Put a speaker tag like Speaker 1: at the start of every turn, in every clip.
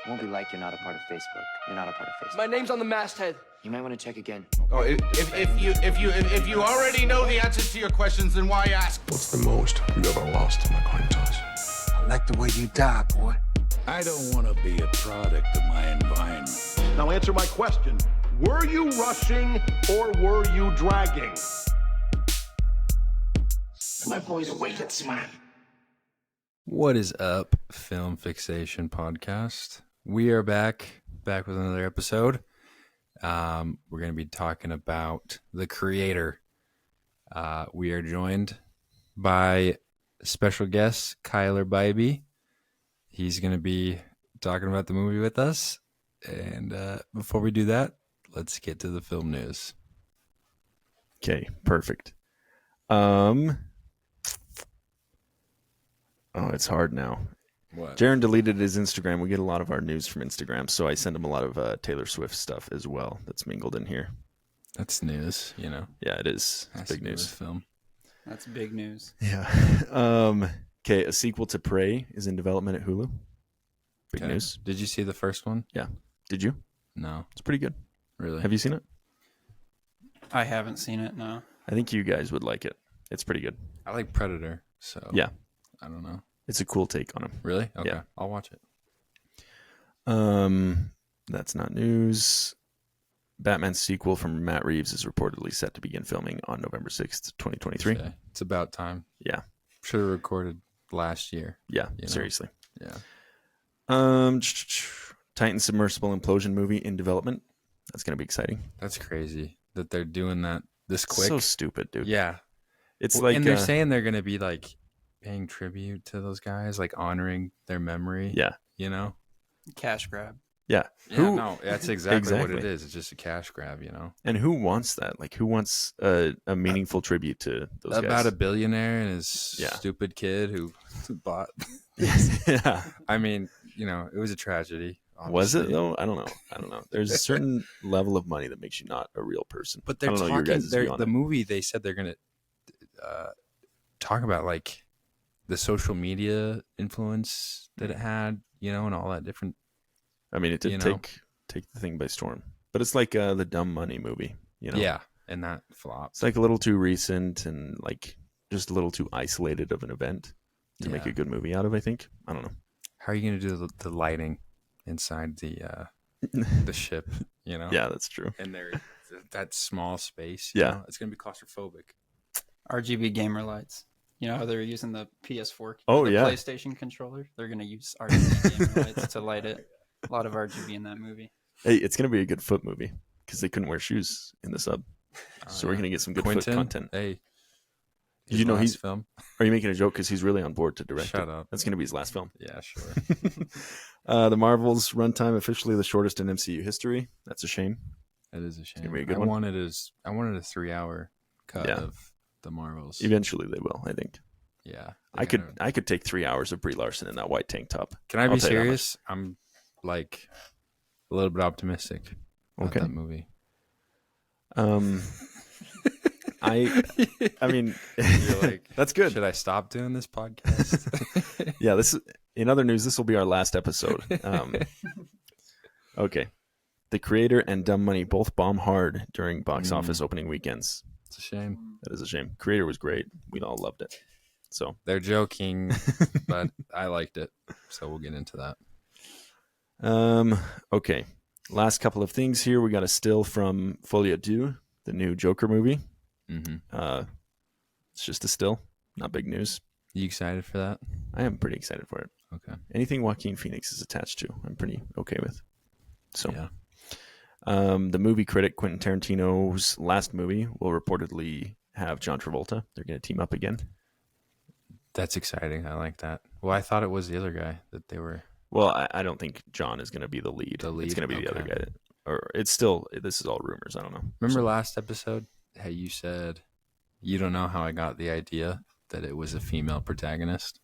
Speaker 1: It won't be like you're not a part of Facebook. You're not a part of Facebook.
Speaker 2: My name's on the masthead.
Speaker 1: You might want to check again.
Speaker 3: Oh, if you already know the answers to your questions, then why ask?
Speaker 4: What's the most you ever lost in a coin toss?
Speaker 5: I like the way you die, boy.
Speaker 6: I don't want to be a product of my environment.
Speaker 7: Now answer my question. Were you rushing or were you dragging?
Speaker 5: My boy's awake at smile.
Speaker 8: What is up, Film Fixation Podcast? We are back with another episode. We're going to be talking about The Creator. We are joined by special guest Kyler Bybee. He's going to be talking about the movie with us. And before we do that, let's get to the film news.
Speaker 9: Okay, perfect. Oh, it's hard now.
Speaker 8: What?
Speaker 9: Jaron deleted his Instagram. We get a lot of our news from Instagram, so I send him a lot of Taylor Swift stuff as well that's mingled in here.
Speaker 8: That's news, you know.
Speaker 9: Yeah, it is. It's big news.
Speaker 8: Film.
Speaker 10: That's big news.
Speaker 9: Yeah. Okay, a sequel to Prey is in development at Hulu. Big news.
Speaker 8: Did you see the first one?
Speaker 9: Yeah. Did you?
Speaker 8: No.
Speaker 9: It's pretty good.
Speaker 8: Really?
Speaker 9: Have you seen it?
Speaker 10: I haven't seen it, no. I
Speaker 9: think you guys would like it. It's pretty good.
Speaker 8: I like Predator, so
Speaker 9: yeah.
Speaker 8: I don't know.
Speaker 9: It's a cool take on him.
Speaker 8: Really? Okay.
Speaker 9: Yeah.
Speaker 8: I'll watch it.
Speaker 9: That's not news. Batman's sequel from Matt Reeves is reportedly set to begin filming on November 6th, 2023.
Speaker 8: Okay. It's about time.
Speaker 9: Yeah.
Speaker 8: Should have recorded last year.
Speaker 9: Yeah, seriously.
Speaker 8: Yeah.
Speaker 9: Titan submersible implosion movie in development. That's going to be exciting.
Speaker 8: That's crazy that they're doing that this quick.
Speaker 9: So stupid, dude.
Speaker 8: Yeah.
Speaker 9: It's like,
Speaker 8: and they're saying they're going to be like paying tribute to those guys, like honoring their memory.
Speaker 9: Yeah.
Speaker 8: You know?
Speaker 10: Cash grab.
Speaker 9: Yeah.
Speaker 8: No, that's exactly what it is. It's just a cash grab, you know?
Speaker 9: And who wants that? Like, who wants a meaningful tribute to those guys?
Speaker 8: About a billionaire and his stupid kid who bought.
Speaker 9: Yeah.
Speaker 8: I mean, you know, it was a tragedy. Obviously.
Speaker 9: Was it, though? I don't know. There's a certain level of money that makes you not a real person.
Speaker 8: But they're talking, the movie, they said they're going to talk about, like, the social media influence that it had, you know, and all that different.
Speaker 9: I mean, it did take the thing by storm. But it's like the Dumb Money movie, you know?
Speaker 8: Yeah, and that flopped.
Speaker 9: It's like a little too recent and like just a little too isolated of an event to make a good movie out of, I think. I don't know.
Speaker 8: How are you going to do the lighting inside the ship, you know?
Speaker 9: Yeah, that's true.
Speaker 8: And that small space.
Speaker 9: Yeah.
Speaker 8: You know? It's going to be claustrophobic.
Speaker 10: RGB gamer lights. You know how they're using the PS4, PlayStation controller? They're going to use RGB gamer lights to light it. A lot of RGB in that movie.
Speaker 9: Hey, it's going to be a good foot movie because they couldn't wear shoes in the sub. So we're going to get some good foot content.
Speaker 8: Hey.
Speaker 9: Did you know he's
Speaker 8: film?
Speaker 9: Are you making a joke because he's really on board to direct
Speaker 8: Shut up.
Speaker 9: That's going to be his last film.
Speaker 8: Yeah, sure.
Speaker 9: The Marvels runtime officially the shortest in MCU history. That's a shame.
Speaker 8: It is a shame.
Speaker 9: It's gonna be a good one.
Speaker 8: I wanted a 3-hour cut of the Marvels.
Speaker 9: Eventually they will, I think.
Speaker 8: Yeah.
Speaker 9: I could take 3 hours of Brie Larson in that white tank top.
Speaker 8: Can I be serious? I'm like a little bit optimistic about that movie.
Speaker 9: I mean,
Speaker 8: you're like,
Speaker 9: that's good.
Speaker 8: Should I stop doing this podcast?
Speaker 9: Yeah, in other news, this will be our last episode. Okay. The Creator and Dumb Money both bomb hard during box office opening weekends.
Speaker 8: It's a shame.
Speaker 9: That is a shame. Creator was great. We all loved it. So
Speaker 8: they're joking, but I liked it. So we'll get into that.
Speaker 9: Okay. Last couple of things here. We got a still from Folie à Deux, the new Joker movie.
Speaker 8: Mm-hmm.
Speaker 9: It's just a still, not big news.
Speaker 8: You excited for that?
Speaker 9: I am pretty excited for it.
Speaker 8: Okay.
Speaker 9: Anything Joaquin Phoenix is attached to, I'm pretty okay with. So,
Speaker 8: yeah.
Speaker 9: The movie critic Quentin Tarantino's last movie will reportedly have John Travolta. They're going to team up again.
Speaker 8: That's exciting. I like that. Well, I thought it was the other guy that they were.
Speaker 9: Well, I don't think John is going to be the lead. It's going to be the other guy. Or it's still, this is all rumors. I don't know.
Speaker 8: Remember last episode how you said you don't know how I got the idea that it was a female protagonist?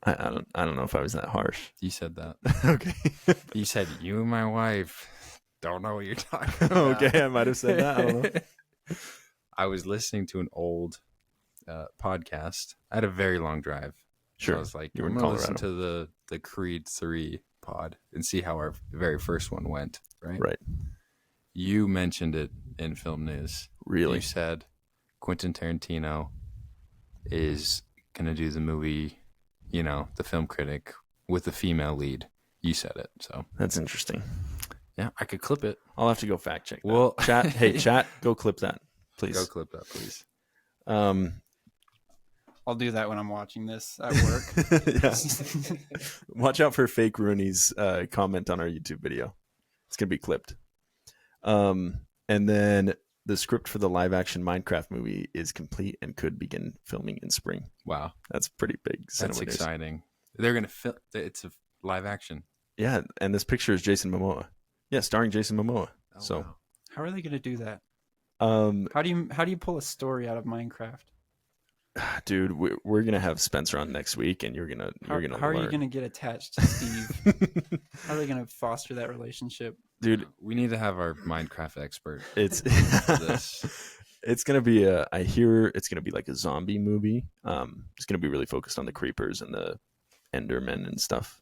Speaker 9: I don't know if I was that harsh.
Speaker 8: You said that.
Speaker 9: Okay.
Speaker 8: You said you and my wife don't know what you're talking about.
Speaker 9: Okay, I might have said that. I don't know.
Speaker 8: I was listening to an old podcast. I had a very long drive.
Speaker 9: Sure.
Speaker 8: So I was like,
Speaker 9: you were
Speaker 8: I'm
Speaker 9: in
Speaker 8: going to
Speaker 9: Colorado.
Speaker 8: listen to the Creed 3 pod and see how our very first one went, right?
Speaker 9: Right.
Speaker 8: You mentioned it in film news.
Speaker 9: Really?
Speaker 8: You said Quentin Tarantino is going to do the movie, the film critic with the female lead. You said it, so.
Speaker 9: That's interesting.
Speaker 8: Yeah, I could clip it.
Speaker 9: I'll have to go fact check that.
Speaker 8: Well,
Speaker 9: chat, go clip that, please.
Speaker 8: Go clip that, please.
Speaker 10: I'll do that when I'm watching this at work.
Speaker 9: Watch out for fake Rooney's comment on our YouTube video. It's going to be clipped. And then the script for the live-action Minecraft movie is complete and could begin filming in spring.
Speaker 8: Wow.
Speaker 9: That's pretty big.
Speaker 8: That's exciting. They're going to film. It's a live action.
Speaker 9: Yeah, and this picture is Jason Momoa. Yeah, starring Jason Momoa.
Speaker 8: Wow.
Speaker 10: How are they going to do that?
Speaker 9: How
Speaker 10: do you pull a story out of Minecraft?
Speaker 9: Dude, we're gonna have Spencer on next week, and you're gonna.
Speaker 10: How are you gonna get attached to Steve? How are they gonna foster that relationship?
Speaker 9: Dude,
Speaker 8: we need to have our Minecraft expert.
Speaker 9: It's
Speaker 8: for this.
Speaker 9: It's gonna be I hear it's gonna be like a zombie movie. It's gonna be really focused on the creepers and the Endermen and stuff.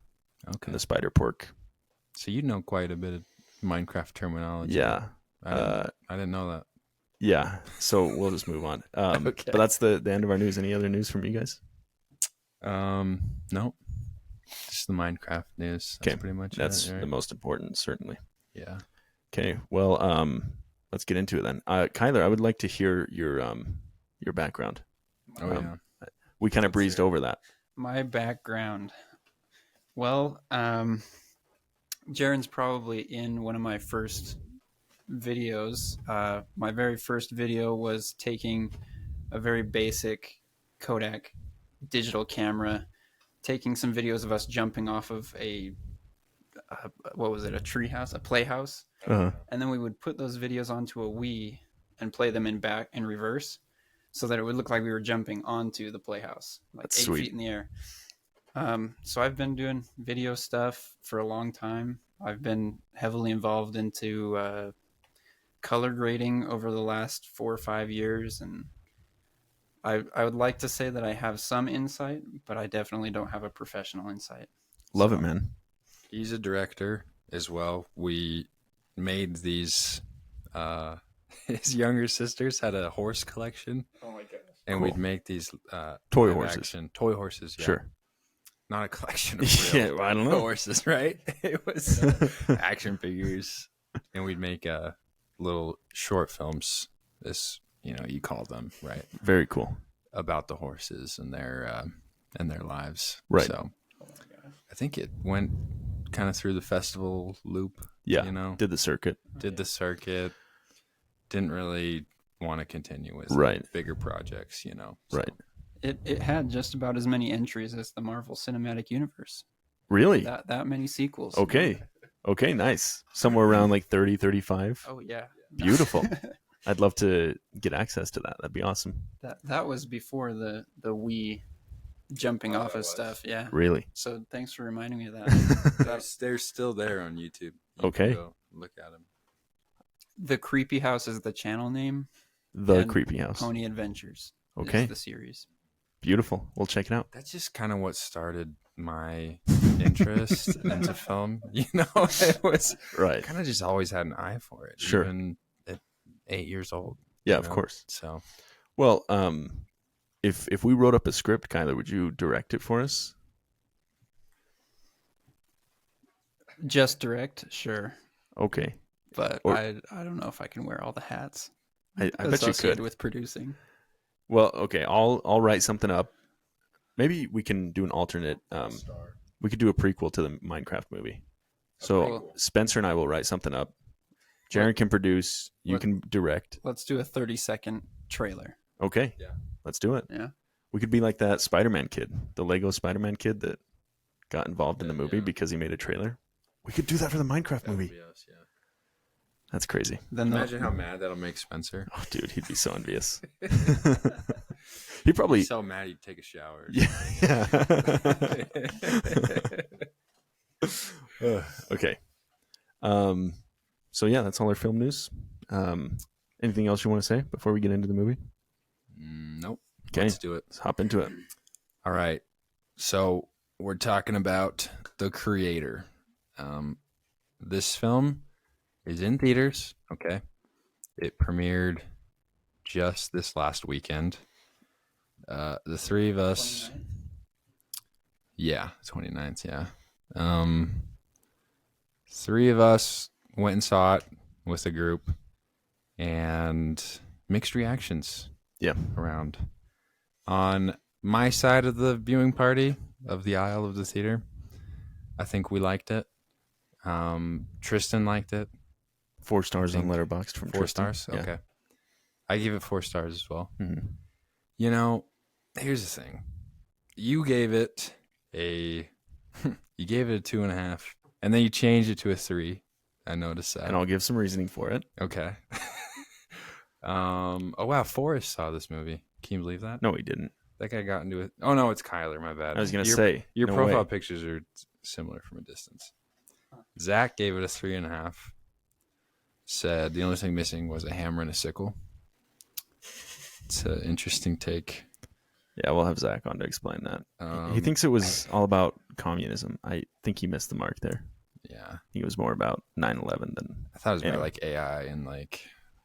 Speaker 8: Okay.
Speaker 9: And the spider pork.
Speaker 8: So you know quite a bit of Minecraft terminology.
Speaker 9: Yeah.
Speaker 8: I didn't know that.
Speaker 9: Yeah, so we'll just move on.
Speaker 8: Okay.
Speaker 9: But that's the end of our news. Any other news from you guys?
Speaker 8: No. Just the Minecraft news. That's pretty much
Speaker 9: That's
Speaker 8: it, right?
Speaker 9: the most important, certainly.
Speaker 8: Yeah.
Speaker 9: Okay, well, let's get into it then. Kyler, I would like to hear your background.
Speaker 8: Oh, yeah.
Speaker 9: We kind of breezed over that.
Speaker 10: My background. Well, Jaren's probably in one of my first videos. My very first video was taking a very basic Kodak digital camera, taking some videos of us jumping off of a treehouse, a playhouse, and then we would put those videos onto a Wii and play them in reverse, so that it would look like we were jumping onto the playhouse, like
Speaker 9: That's
Speaker 10: 8
Speaker 9: sweet.
Speaker 10: feet in the air. So I've been doing video stuff for a long time. I've been heavily involved into color grading over the last 4 or 5 years, and I would like to say that I have some insight, but I definitely don't have a professional insight.
Speaker 9: Love it, man.
Speaker 8: He's a director as well. We made these. His younger sisters had a horse collection. Oh my goodness! And we'd make these
Speaker 9: toy horses.
Speaker 8: Toy horses. Yeah.
Speaker 9: Sure.
Speaker 8: Not a collection of real
Speaker 9: I don't know.
Speaker 8: horses, right? It was action figures, and we'd make little short films. This, you call them, right?
Speaker 9: Very cool.
Speaker 8: About the horses and their lives,
Speaker 9: right?
Speaker 8: So, I think it went kind of through the festival loop.
Speaker 9: Yeah, did the circuit. Didn't
Speaker 8: really want to continue with bigger projects, So.
Speaker 10: Right. It had just about as many entries as the Marvel Cinematic Universe.
Speaker 9: Really?
Speaker 10: That many sequels.
Speaker 9: Okay. Okay, nice. Somewhere around like 30, 35.
Speaker 10: Oh, yeah.
Speaker 9: Beautiful. I'd love to get access to that. That'd be awesome.
Speaker 10: That was before the Wii jumping off of stuff. Yeah.
Speaker 9: Really?
Speaker 10: So thanks for reminding me of that.
Speaker 8: They're still there on YouTube.
Speaker 9: Okay.
Speaker 8: Go look at them.
Speaker 10: The Creepy House is the channel name.
Speaker 9: The Creepy House.
Speaker 10: Pony Adventures.
Speaker 9: Okay.
Speaker 10: Is the series.
Speaker 9: Beautiful. We'll check it out.
Speaker 8: That's just kind of what started my interest into film. It was
Speaker 9: right.
Speaker 8: Kind of just always had an eye for it.
Speaker 9: Sure.
Speaker 8: Even at 8 years old.
Speaker 9: Yeah, of course.
Speaker 8: So,
Speaker 9: well, if we wrote up a script, Kyler, would you direct it for us?
Speaker 10: Just direct, sure.
Speaker 9: Okay.
Speaker 10: But I don't know if I can wear all the hats.
Speaker 9: I bet you could
Speaker 10: with producing.
Speaker 9: Well, okay, I'll write something up. Maybe we can do an alternate. We could do a prequel to the Minecraft movie. So Spencer and I will write something up. Jaren can produce. You can direct.
Speaker 10: Let's do a 30-second trailer.
Speaker 9: Okay. Yeah. Let's do it.
Speaker 10: Yeah.
Speaker 9: We could be like that Spider-Man kid, the Lego Spider-Man kid that got involved in the movie because he made a trailer. We could do that for the Minecraft movie.
Speaker 8: Yes, yeah.
Speaker 9: That's crazy.
Speaker 10: Then
Speaker 8: imagine how mad that'll make Spencer.
Speaker 9: Oh, dude, he'd be so envious. He probably
Speaker 8: so mad he'd take a shower.
Speaker 9: Yeah. Okay. So yeah, that's all our film news. Anything else you want to say before we get into the movie?
Speaker 8: Nope.
Speaker 9: Okay.
Speaker 8: Let's do it.
Speaker 9: Let's hop into it.
Speaker 8: All right. So we're talking about the creator. This film is in theaters. Okay. It premiered just this last weekend. The three of us.
Speaker 10: 29th?
Speaker 8: Yeah, 29th, yeah. Three of us went and saw it with a group, and mixed reactions around. On my side of the viewing party of the aisle of the theater, I think we liked it. Tristan liked it.
Speaker 9: 4 stars on Letterboxd from
Speaker 8: 4
Speaker 9: Tristan.
Speaker 8: stars?
Speaker 9: Yeah.
Speaker 8: Okay. I give it 4 stars as well.
Speaker 9: Mm-hmm.
Speaker 8: You know, here's the thing. You gave it a 2.5, and then you changed it to a 3. I noticed that.
Speaker 9: And I'll give some reasoning for it.
Speaker 8: Okay. Oh wow, Forrest saw this movie. Can you believe that?
Speaker 9: No, he didn't.
Speaker 8: That guy got into it. Oh no, it's Kyler. My bad.
Speaker 9: I was gonna say
Speaker 8: your
Speaker 9: no
Speaker 8: profile
Speaker 9: way.
Speaker 8: pictures are similar from a distance. Zach gave it a 3.5. Said the only thing missing was a hammer and a sickle. It's an interesting take.
Speaker 9: Yeah, we'll have Zach on to explain that. He thinks it was all about communism. I think he missed the mark there.
Speaker 8: Yeah,
Speaker 9: He was more about 9/11 than.
Speaker 8: I thought it was about
Speaker 9: Anyway.
Speaker 8: like AI and like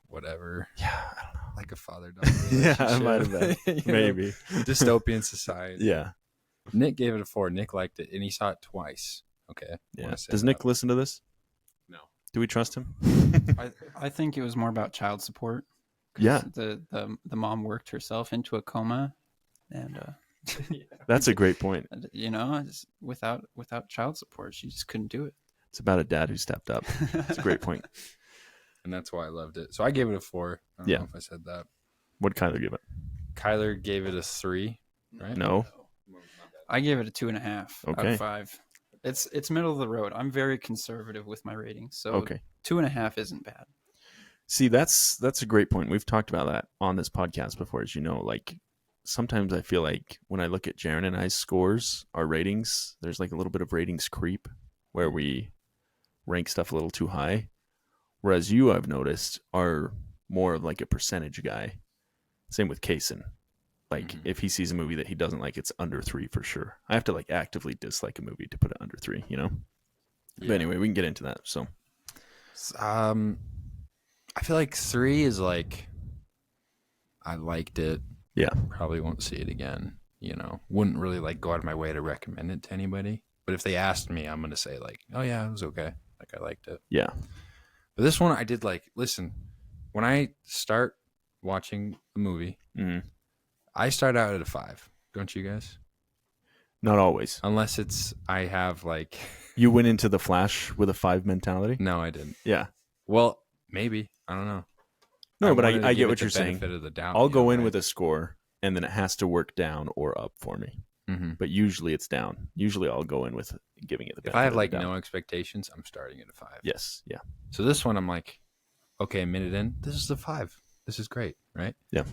Speaker 8: whatever.
Speaker 9: Yeah, I don't know.
Speaker 8: Like a father-daughter
Speaker 9: Yeah, it might have
Speaker 8: relationship.
Speaker 9: been.
Speaker 8: You know,
Speaker 9: Maybe.
Speaker 8: dystopian society.
Speaker 9: Yeah,
Speaker 8: Nick gave it a 4. Nick liked it, and he saw it twice. Okay.
Speaker 9: yeah.
Speaker 8: Wanna say
Speaker 9: Does
Speaker 8: that.
Speaker 9: Nick listen to this?
Speaker 8: No.
Speaker 9: Do we trust him?
Speaker 10: I think it was more about child support. 'Cause
Speaker 9: Yeah.
Speaker 10: The mom worked herself into a coma, and
Speaker 9: That's a great point.
Speaker 10: just without child support, she just couldn't do it.
Speaker 9: It's about a dad who stepped up. It's a great point.
Speaker 8: And that's why I loved it. So I gave it a 4. I don't
Speaker 9: Yeah.
Speaker 8: know if I said that.
Speaker 9: What'd Kyler give it?
Speaker 8: Kyler gave it a 3, right?
Speaker 9: No.
Speaker 10: I gave it a 2.5 out
Speaker 9: Okay.
Speaker 10: of 5. It's middle of the road. I'm very conservative with my ratings, so
Speaker 9: Okay.
Speaker 10: 2.5 isn't bad.
Speaker 9: See, that's a great point. We've talked about that on this podcast before, as you know. Like, sometimes I feel like when I look at Jaron and I's scores, our ratings, there's like a little bit of ratings creep where we rank stuff a little too high. Whereas you, I've noticed, are more of like a percentage guy. Same with Kaysen. Like, if he sees a movie that he doesn't like, it's under 3 for sure. I have to like actively dislike a movie to put it under 3, you know? But anyway, we can get into that. So,
Speaker 8: I feel like 3 is like, I liked it.
Speaker 9: yeah.
Speaker 8: Probably won't see it again. You know, wouldn't really like go out of my way to recommend it to anybody. But if they asked me, I'm going to say like, oh yeah, it was okay. Like I liked it.
Speaker 9: Yeah.
Speaker 8: But this one I did like, listen, when I start watching a movie,
Speaker 9: Mhm.
Speaker 8: I start out at a 5. Don't you guys?
Speaker 9: Not always.
Speaker 8: Unless it's, I have like,
Speaker 9: You went into The Flash with a 5 mentality?
Speaker 8: no, I didn't.
Speaker 9: Yeah.
Speaker 8: Well, maybe. I don't know.
Speaker 9: No, but
Speaker 8: wanted to
Speaker 9: I
Speaker 8: give
Speaker 9: get
Speaker 8: it
Speaker 9: what
Speaker 8: the
Speaker 9: you're saying.
Speaker 8: benefit of the doubt,
Speaker 9: I'll
Speaker 8: you
Speaker 9: go
Speaker 8: know,
Speaker 9: in
Speaker 8: right?
Speaker 9: with a score, and then it has to work down or up for me.
Speaker 8: Mm-hmm.
Speaker 9: But usually it's down. Usually I'll go in with giving it the benefit
Speaker 8: If I have
Speaker 9: of the
Speaker 8: like
Speaker 9: doubt.
Speaker 8: no expectations, I'm starting at a 5.
Speaker 9: Yes. Yeah.
Speaker 8: So this one, I'm like, okay, a minute in, this is a 5. This is great, right?
Speaker 9: Yeah.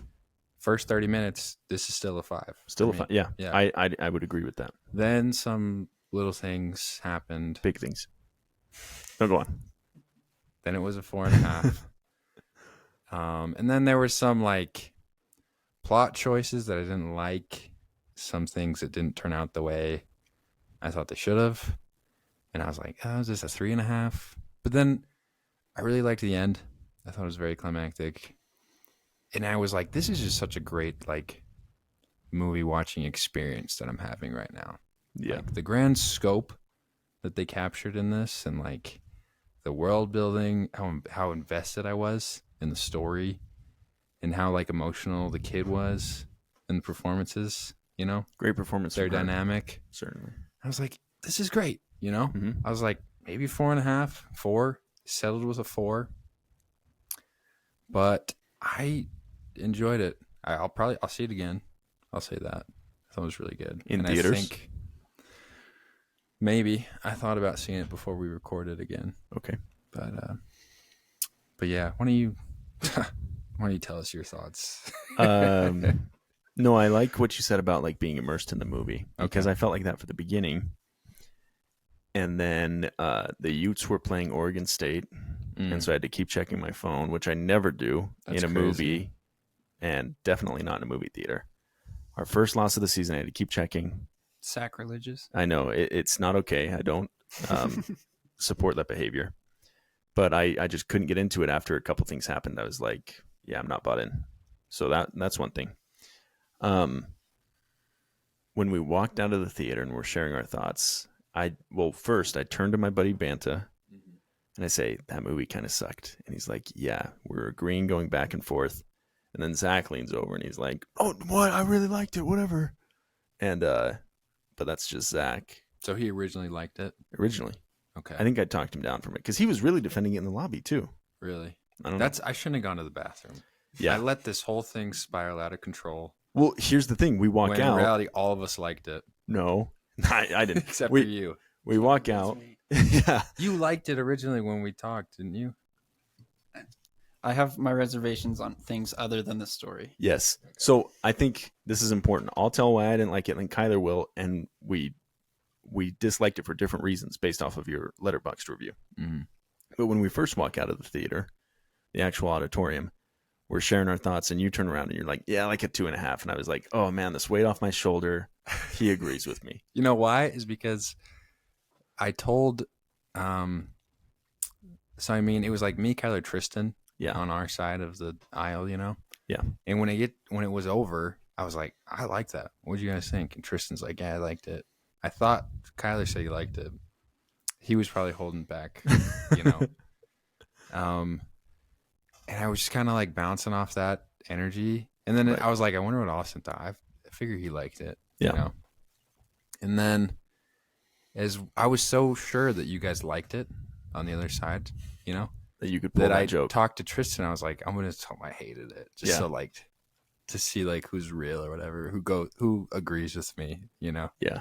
Speaker 8: First 30 minutes, this is still a 5.
Speaker 9: Still a
Speaker 8: for
Speaker 9: fun.
Speaker 8: me.
Speaker 9: Yeah.
Speaker 8: Yeah.
Speaker 9: I would agree with that.
Speaker 8: Then some little things happened.
Speaker 9: Big things. No, go on.
Speaker 8: Then it was a 4.5. And then there were some like plot choices that I didn't like. Some things that didn't turn out the way I thought they should have. And I was like, oh, is this a 3.5? But then I really liked the end. I thought it was very climactic. And I was like, this is just such a great like movie watching experience that I'm having right now.
Speaker 9: Yeah.
Speaker 8: Like the grand scope that they captured in this, and like the world building, how invested I was in the story, and how like emotional the kid was in the performances, you know,
Speaker 9: Great performance.
Speaker 8: their
Speaker 9: from her.
Speaker 8: dynamic.
Speaker 9: Certainly.
Speaker 8: I was like, this is great, you know.
Speaker 9: Mhm.
Speaker 8: I was like, maybe 4.5, 4, settled with a 4. But I enjoyed it. I'll see it again. I'll say that. I thought it was really good.
Speaker 9: In
Speaker 8: and
Speaker 9: theaters?
Speaker 8: I think maybe I thought about seeing it before we recorded again.
Speaker 9: Okay.
Speaker 8: But yeah, why don't you tell us your thoughts?
Speaker 9: No, I like what you said about like being immersed in the movie because
Speaker 8: Okay.
Speaker 9: I felt like that for the beginning. And then the Utes were playing Oregon State, and so I had to keep checking my phone, which I never do
Speaker 8: That's
Speaker 9: in a
Speaker 8: crazy.
Speaker 9: movie, and definitely not in a movie theater. Our first loss of the season, I had to keep checking.
Speaker 10: Sacrilegious.
Speaker 9: I know it's not okay. I don't. support that behavior. But I just couldn't get into it after a couple things happened. I was like, yeah, I'm not bought in. So that's one thing. When we walked out of the theater and we're sharing our thoughts, first I turned to my buddy Banta and I say, that movie kind of sucked. And he's like, yeah, we're agreeing, going back and forth. And then Zach leans over and he's like, oh, what? I really liked it. Whatever. And, but that's just Zach.
Speaker 8: So he originally liked it?
Speaker 9: Originally.
Speaker 8: Okay.
Speaker 9: I think I talked him down from it because he was really defending it in the lobby too.
Speaker 8: Really?
Speaker 9: I don't know.
Speaker 8: I shouldn't have gone to the bathroom.
Speaker 9: Yeah.
Speaker 8: I let this whole thing spiral out of control.
Speaker 9: Well, here's the thing. We walk
Speaker 8: when
Speaker 9: out.
Speaker 8: in reality, all of us liked it.
Speaker 9: No, I didn't.
Speaker 8: Except for you.
Speaker 9: We walk out. Yeah.
Speaker 8: You liked it originally when we talked, didn't you?
Speaker 10: I have my reservations on things other than the story.
Speaker 9: Yes. So I think this is important. I'll tell why I didn't like it, and Kyler will, and we disliked it for different reasons based off of your Letterboxd review.
Speaker 8: Mm-hmm.
Speaker 9: But when we first walk out of the theater, the actual auditorium, we're sharing our thoughts, and you turn around and you're like, yeah, I like a 2.5. And I was like, oh man, this weight off my shoulder. He agrees with me.
Speaker 8: You know why? Is because I told, it was like me, Kyler, Tristan, on our side of the aisle,
Speaker 9: Yeah.
Speaker 8: And when it was over, I was like, I like that. What'd you guys think? And Tristan's like, yeah, I liked it. I thought Kyler said he liked it. He was probably holding back, And I was just kind of like bouncing off that energy. And then I was like, I wonder what Austin thought. I figured he liked it.
Speaker 9: Yeah.
Speaker 8: And then as I was so sure that you guys liked it on the other side,
Speaker 9: that you could pull that joke.
Speaker 8: Talked to Tristan. I was like, I'm going to tell him I hated it. Just so like to see like who's real or whatever, who agrees with me,
Speaker 9: Yeah.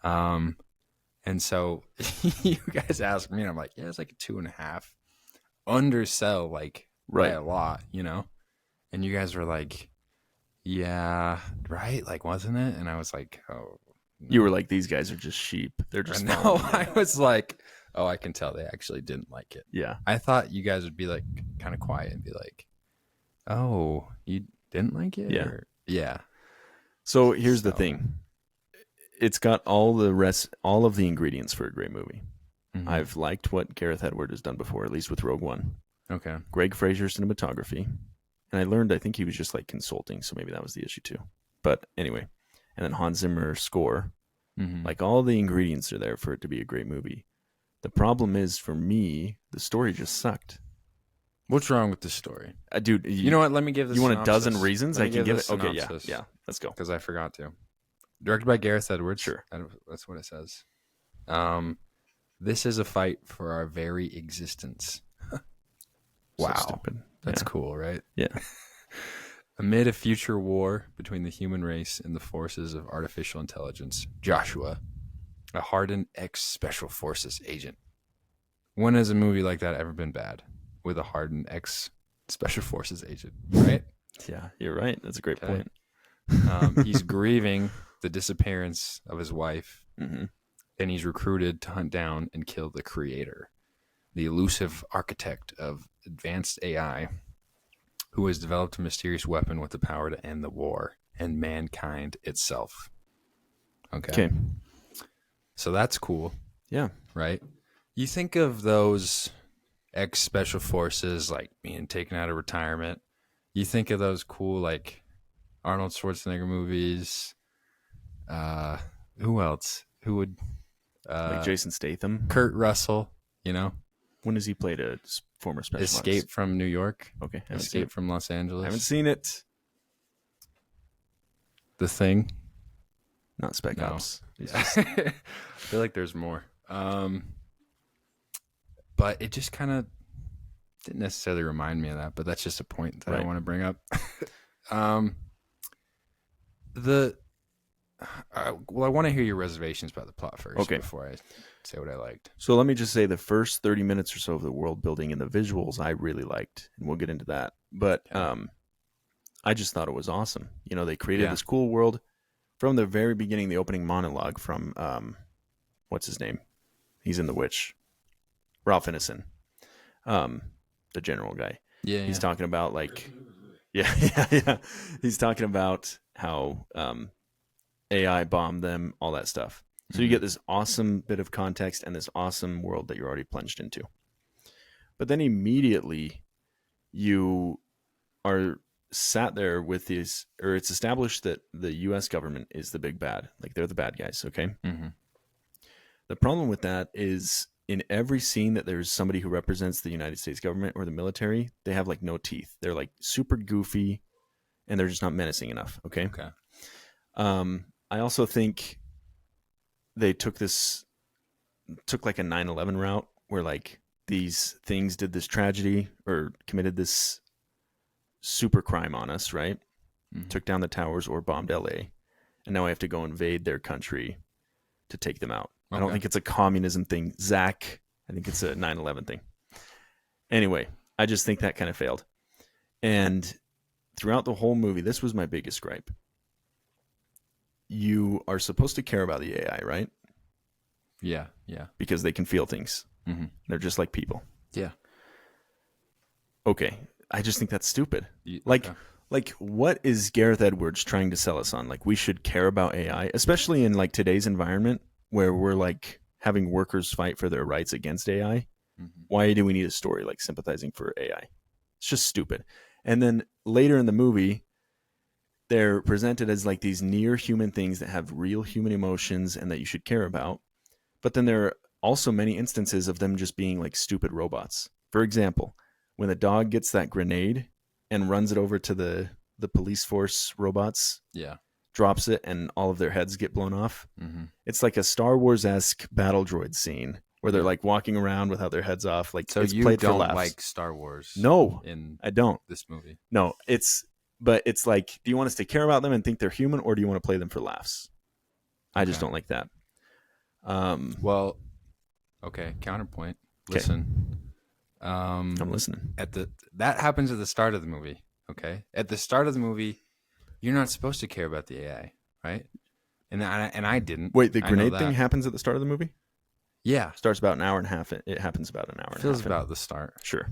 Speaker 8: And so you guys asked me and I'm like, yeah, it's like a 2.5. Undersell like by a lot, and you guys were like, yeah, right, like, wasn't it? And I was like, oh, no.
Speaker 9: You were like, these guys are just sheep. They're just
Speaker 8: no. I was like, oh, I can tell they actually didn't like it.
Speaker 9: Yeah.
Speaker 8: I thought you guys would be like kind of quiet and be like, oh, you didn't like it? Yeah.
Speaker 9: So here's the thing. It's got all of the ingredients for a great movie. Mm-hmm. I've liked what Gareth Edwards has done before, at least with Rogue One.
Speaker 8: Okay.
Speaker 9: Greg Fraser's cinematography. And I learned, I think he was just like consulting, so maybe that was the issue too. But anyway. And then Hans Zimmer's score.
Speaker 8: Mm-hmm.
Speaker 9: Like, all the ingredients are there for it to be a great movie. The problem is, for me, the story just sucked.
Speaker 8: What's wrong with the story?
Speaker 9: Dude,
Speaker 8: you know what? Let me give this.
Speaker 9: You want
Speaker 8: synopsis.
Speaker 9: a dozen reasons? I can give it. Okay, yeah. Let's go.
Speaker 8: Because I forgot to. Directed by Gareth Edwards.
Speaker 9: Sure.
Speaker 8: That's what it says. This is a fight for our very existence. Wow.
Speaker 9: So stupid.
Speaker 8: That's cool, right?
Speaker 9: Yeah.
Speaker 8: Amid a future war between the human race and the forces of artificial intelligence, Joshua, a hardened ex-special forces agent. When has a movie like that ever been bad? With a hardened ex-special forces agent, right?
Speaker 9: Yeah, you're right. That's a great point.
Speaker 8: He's grieving the disappearance of his wife,
Speaker 9: mm-hmm.
Speaker 8: and he's recruited to hunt down and kill the creator, the elusive architect of advanced AI, who has developed a mysterious weapon with the power to end the war and mankind itself. Okay. So that's cool.
Speaker 9: Yeah.
Speaker 8: Right? You think of those ex-special forces like being taken out of retirement. You think of those cool like Arnold Schwarzenegger movies. Who else? Who would
Speaker 9: like Jason Statham?
Speaker 8: Kurt Russell,
Speaker 9: When has he played a former special
Speaker 8: Escape
Speaker 9: ops?
Speaker 8: from New York.
Speaker 9: Okay.
Speaker 8: Escape from Los Angeles.
Speaker 9: I haven't seen it.
Speaker 8: The Thing.
Speaker 9: Not Spec Ops.
Speaker 8: I feel like there's more. But it just kind of didn't necessarily remind me of that, but that's just a point that I want to bring up. I want to hear your reservations about the plot first before I say what I liked.
Speaker 9: So let me just say the first 30 minutes or so of the world building and the visuals I really liked, and we'll get into that. But I just thought it was awesome. They created this cool world from the very beginning, the opening monologue from, what's his name? He's in The Witch. Ralph Ineson, the general guy.
Speaker 8: Yeah.
Speaker 9: He's talking about like, yeah. He's talking about how AI bombed them, all that stuff. So you get this awesome bit of context and this awesome world that you're already plunged into. But then immediately you are sat there with these, or it's established that the US government is the big bad. Like they're the bad guys, okay?
Speaker 8: Mm-hmm.
Speaker 9: The problem with that is in every scene that there's somebody who represents the United States government or the military, they have like no teeth. They're like super goofy and they're just not menacing enough, okay?
Speaker 8: Okay.
Speaker 9: I also think they took like a 9/11 route where like these things did this tragedy or committed this super crime on us, right?
Speaker 8: Mm-hmm.
Speaker 9: Took down the towers or bombed LA. And now we have to go invade their country to take them out. I don't think it's a communism thing. Zach, I think it's a 9/11 thing. Anyway, I just think that kind of failed. And throughout the whole movie, this was my biggest gripe. You are supposed to care about the AI, right?
Speaker 8: Yeah.
Speaker 9: Because they can feel things.
Speaker 8: Mm-hmm.
Speaker 9: They're just like people.
Speaker 8: Yeah.
Speaker 9: Okay. I just think that's stupid. Like, what is Gareth Edwards trying to sell us on? Like, we should care about AI, especially in like today's environment where we're like having workers fight for their rights against AI.
Speaker 8: Mm-hmm.
Speaker 9: Why do we need a story like sympathizing for AI? It's just stupid. And then later in the movie, they're presented as like these near human things that have real human emotions and that you should care about. But then there are also many instances of them just being like stupid robots. For example, when the dog gets that grenade and runs it over to the police force robots, drops it, and all of their heads get blown off.
Speaker 8: Mm-hmm.
Speaker 9: It's like a Star Wars-esque battle droid scene where they're like walking around without their heads off. Like,
Speaker 8: so
Speaker 9: it's
Speaker 8: you
Speaker 9: played
Speaker 8: don't
Speaker 9: for laughs.
Speaker 8: like Star Wars?
Speaker 9: No, I don't.
Speaker 8: This movie?
Speaker 9: No, but it's like, do you want us to care about them and think they're human, or do you want to play them for laughs? I just don't like that.
Speaker 8: Well, okay. Counterpoint.
Speaker 9: Okay.
Speaker 8: Listen.
Speaker 9: I'm listening.
Speaker 8: That happens at the start of the movie. Okay, at the start of the movie, you're not supposed to care about the AI, right? And I didn't.
Speaker 9: Wait, the grenade thing happens at the start of the movie?
Speaker 8: Yeah,
Speaker 9: starts about an hour and a half. It happens about an hour and a half.
Speaker 8: Feels about the start.
Speaker 9: Sure.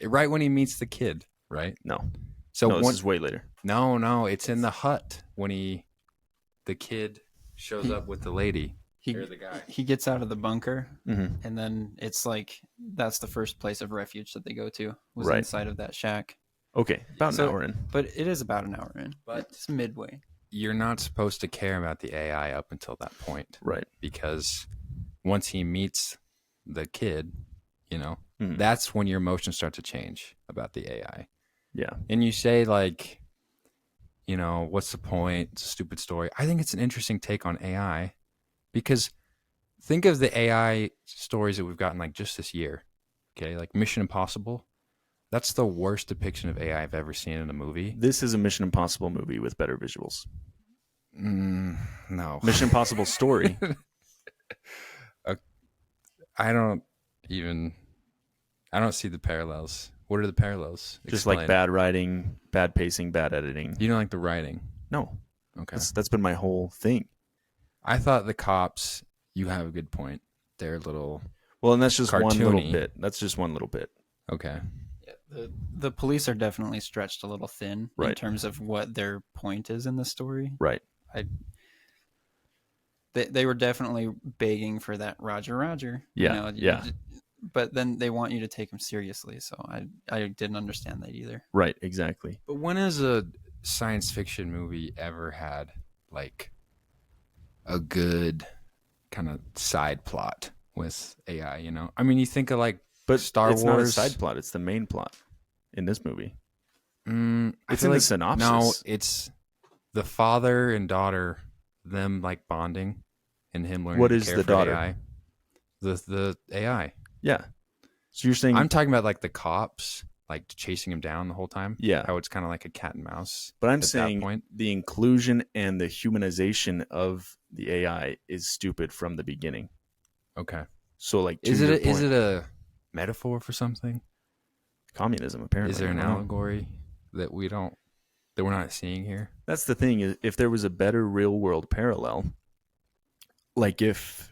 Speaker 8: Right when he meets the kid, right?
Speaker 9: No.
Speaker 8: So
Speaker 9: this is way later.
Speaker 8: No, it's in the hut when the kid shows up with the lady. The guy.
Speaker 10: He gets out of the bunker,
Speaker 9: mm-hmm.
Speaker 10: and then it's like that's the first place of refuge that they go to was
Speaker 9: right.
Speaker 10: inside of that shack.
Speaker 9: Okay, about an hour in.
Speaker 10: But it is about an hour in.
Speaker 8: But
Speaker 10: it's midway.
Speaker 8: You're not supposed to care about the AI up until that point.
Speaker 9: Right.
Speaker 8: Because once he meets the kid,
Speaker 9: mm-hmm.
Speaker 8: that's when your emotions start to change about the AI.
Speaker 9: Yeah.
Speaker 8: And you say like, what's the point? It's a stupid story. I think it's an interesting take on AI. Because think of the AI stories that we've gotten like just this year, okay? Like Mission Impossible. That's the worst depiction of AI I've ever seen in a movie.
Speaker 9: This is a Mission Impossible movie with better visuals.
Speaker 8: No.
Speaker 9: Mission Impossible story.
Speaker 8: I don't see the parallels. What are the parallels?
Speaker 9: Just like bad writing, bad pacing, bad editing.
Speaker 8: You don't like the writing?
Speaker 9: No.
Speaker 8: Okay.
Speaker 9: That's been my whole thing.
Speaker 8: I thought the cops, you have a good point. They're a little
Speaker 9: well, and that's just
Speaker 8: cartoony.
Speaker 9: one little bit. That's just one little bit.
Speaker 8: Okay.
Speaker 10: Yeah, the police are definitely stretched a little thin
Speaker 9: right.
Speaker 10: in terms of what their point is in the story.
Speaker 9: Right.
Speaker 10: They were definitely begging for that Roger.
Speaker 9: Yeah. Yeah.
Speaker 10: But then they want you to take them seriously, so I didn't understand that either.
Speaker 9: Right. Exactly.
Speaker 8: But when has a science fiction movie ever had like a good kind of side plot with AI, I mean, you think of like Star Wars.
Speaker 9: It's not a side plot. It's the main plot in this movie. It's in the synopsis.
Speaker 8: No, it's the father and daughter, them like bonding and him learning
Speaker 9: what
Speaker 8: to
Speaker 9: is
Speaker 8: care
Speaker 9: the
Speaker 8: for
Speaker 9: daughter?
Speaker 8: AI. The AI.
Speaker 9: Yeah. So you're saying
Speaker 8: I'm talking about like the cops like chasing him down the whole time.
Speaker 9: Yeah.
Speaker 8: How it's kind of like a cat and mouse.
Speaker 9: But I'm saying the inclusion and the humanization of the AI is stupid from the beginning.
Speaker 8: Okay.
Speaker 9: So like,
Speaker 8: is it a metaphor for something?
Speaker 9: Communism, apparently.
Speaker 8: Is there an allegory that we're not seeing here?
Speaker 9: That's the thing. Is if there was a better real world parallel, like if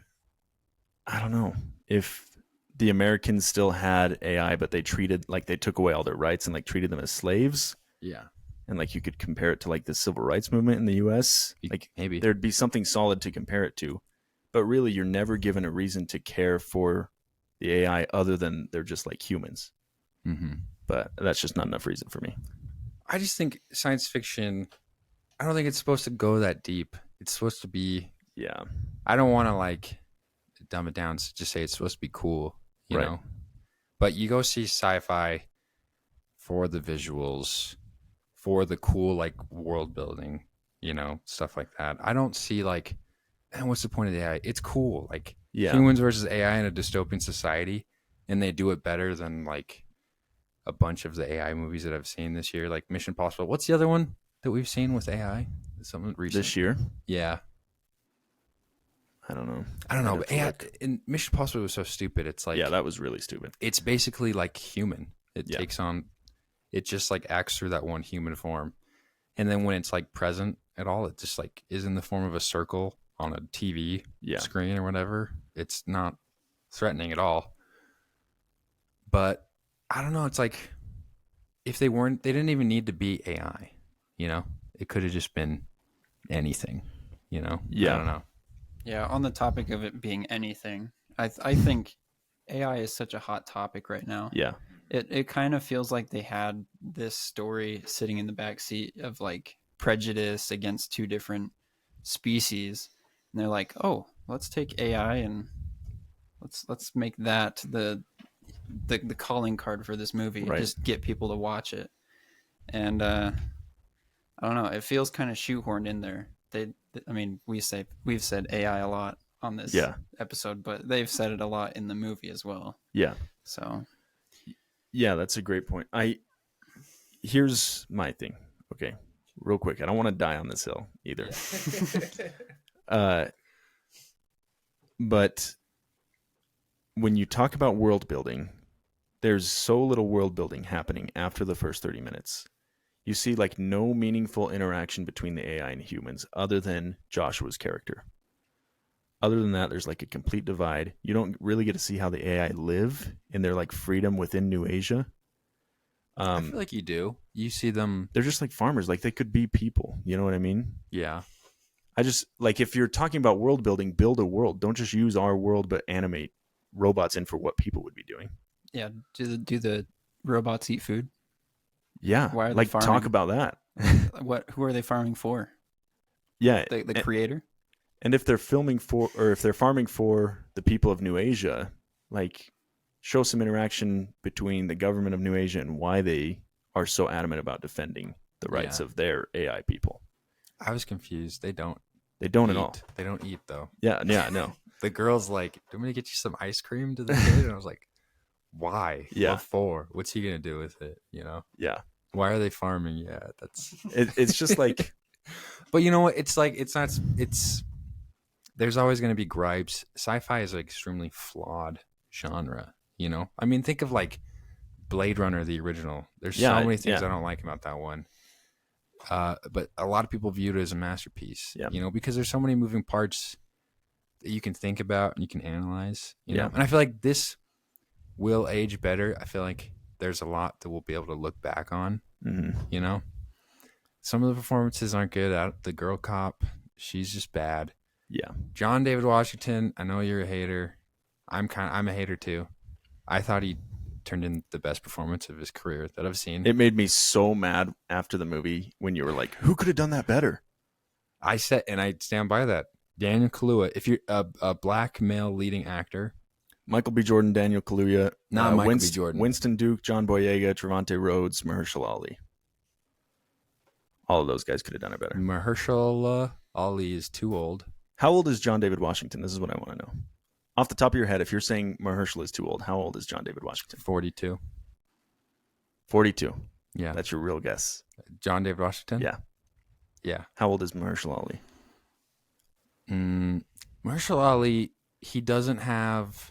Speaker 9: the Americans still had AI, but they took away all their rights and like treated them as slaves.
Speaker 8: Yeah.
Speaker 9: And like you could compare it to like the civil rights movement in the US. Like
Speaker 8: maybe
Speaker 9: there'd be something solid to compare it to. But really, you're never given a reason to care for the AI other than they're just like humans.
Speaker 8: Mm-hmm.
Speaker 9: But that's just not enough reason for me.
Speaker 8: I just think science fiction, I don't think it's supposed to go that deep. It's supposed to be,
Speaker 9: Yeah.
Speaker 8: I don't want to like dumb it down to just say it's supposed to be cool, you
Speaker 9: Right.
Speaker 8: know? But you go see sci-fi for the visuals, for the cool like world building, you know, stuff like that. I don't see like, and what's the point of the AI? It's cool. Like
Speaker 9: Yeah.
Speaker 8: humans versus AI in a dystopian society, and they do it better than like a bunch of the AI movies that I've seen this year, like Mission Impossible. What's the other one that we've seen with AI? Something recent.
Speaker 9: This year?
Speaker 8: Yeah.
Speaker 9: I don't know.
Speaker 8: I don't know,
Speaker 9: I'd
Speaker 8: but
Speaker 9: have to
Speaker 8: AI
Speaker 9: look.
Speaker 8: in Mission Impossible was so stupid. It's like,
Speaker 9: Yeah, that was really stupid.
Speaker 8: it's basically like human. It
Speaker 9: Yeah.
Speaker 8: takes on, it just like acts through that one human form. And then when it's like present at all, it just like is in the form of a circle on a TV
Speaker 9: Yeah.
Speaker 8: screen or whatever. It's not threatening at all. But I don't know. It's like if they didn't even need to be AI, you know, it could have just been anything, you know?
Speaker 9: Yeah.
Speaker 8: I don't know.
Speaker 10: Yeah, on the topic of it being anything, I think AI is such a hot topic right now.
Speaker 9: Yeah.
Speaker 10: It kind of feels like they had this story sitting in the back seat of like prejudice against two different species, and they're like, oh, let's take AI and let's make that the calling card for this movie.
Speaker 9: Right.
Speaker 10: Just get people to watch it. And I don't know, it feels kind of shoehorned in there. I mean, we've said AI a lot on this episode, but they've said it a lot in the movie as well.
Speaker 9: Yeah.
Speaker 10: So
Speaker 9: Yeah, that's a great point. Here's my thing. Okay, real quick. I don't want to die on this hill either. But when you talk about world building, there's so little world building happening after the first 30 minutes. You see like no meaningful interaction between the AI and humans other than Joshua's character. Other than that, there's like a complete divide. You don't really get to see how the AI live in their like freedom within New Asia.
Speaker 8: I feel like you do. You see them.
Speaker 9: They're just like farmers. Like they could be people. You know what I mean?
Speaker 8: Yeah.
Speaker 9: I just like if you're talking about world building, build a world. Don't just use our world, but animate robots in for what people would be doing.
Speaker 10: yeah, do the robots eat food?
Speaker 9: Yeah.
Speaker 10: Why are they
Speaker 9: like
Speaker 10: farming?
Speaker 9: talk about that.
Speaker 10: Who are they farming for?
Speaker 9: Yeah.
Speaker 10: The creator?
Speaker 9: And if they're filming for, or if they're farming for the people of New Asia, like show some interaction between the government of New Asia and why they are so adamant about defending the rights of their AI people.
Speaker 8: I was confused. They don't
Speaker 9: At
Speaker 8: eat.
Speaker 9: all.
Speaker 8: They don't eat though.
Speaker 9: Yeah, no.
Speaker 8: The girl's like, "Do you want me to get you some ice cream to the kid?" And I was like, "Why?
Speaker 9: Yeah.
Speaker 8: What for? What's he gonna do with it? You know?
Speaker 9: Yeah.
Speaker 8: Why are they farming? Yeah, that's."
Speaker 9: It's just like,
Speaker 8: But you know what? It's like it's not. It's there's always going to be gripes. Sci-fi is an extremely flawed genre. You know, I mean, think of like Blade Runner, the original. There's so many things I don't like about that one. But a lot of people view it as a masterpiece.
Speaker 9: Yeah.
Speaker 8: You know, because there's so many moving parts that you can think about and you can analyze. You know,
Speaker 9: Yeah.
Speaker 8: and I feel like this will age better. I feel like there's a lot that we'll be able to look back on.
Speaker 9: mhm.
Speaker 8: You know, some of the performances aren't good. The girl cop, she's just bad.
Speaker 9: Yeah.
Speaker 8: John David Washington, I know you're a hater. I'm a hater too. I thought he turned in the best performance of his career that I've seen.
Speaker 9: It made me so mad after the movie when you were like, who could have done that better?
Speaker 8: I said, and I stand by that. Daniel Kaluuya, if you're a black male leading actor,
Speaker 9: Michael B. Jordan, Daniel Kaluuya,
Speaker 8: Not Michael B. Jordan.
Speaker 9: Winston Duke, John Boyega, Trevante Rhodes, Mahershala Ali. All of those guys could have done it better.
Speaker 8: Mahershala Ali is too old.
Speaker 9: How old is John David Washington? This is what I want to know. Off the top of your head, if you're saying Mahershala is too old, how old is John David Washington?
Speaker 8: 42.
Speaker 9: 42.
Speaker 8: Yeah.
Speaker 9: That's your real guess.
Speaker 8: John David Washington?
Speaker 9: Yeah.
Speaker 8: Yeah.
Speaker 9: How old is Mahershala Ali?
Speaker 8: Mahershala Ali, he doesn't have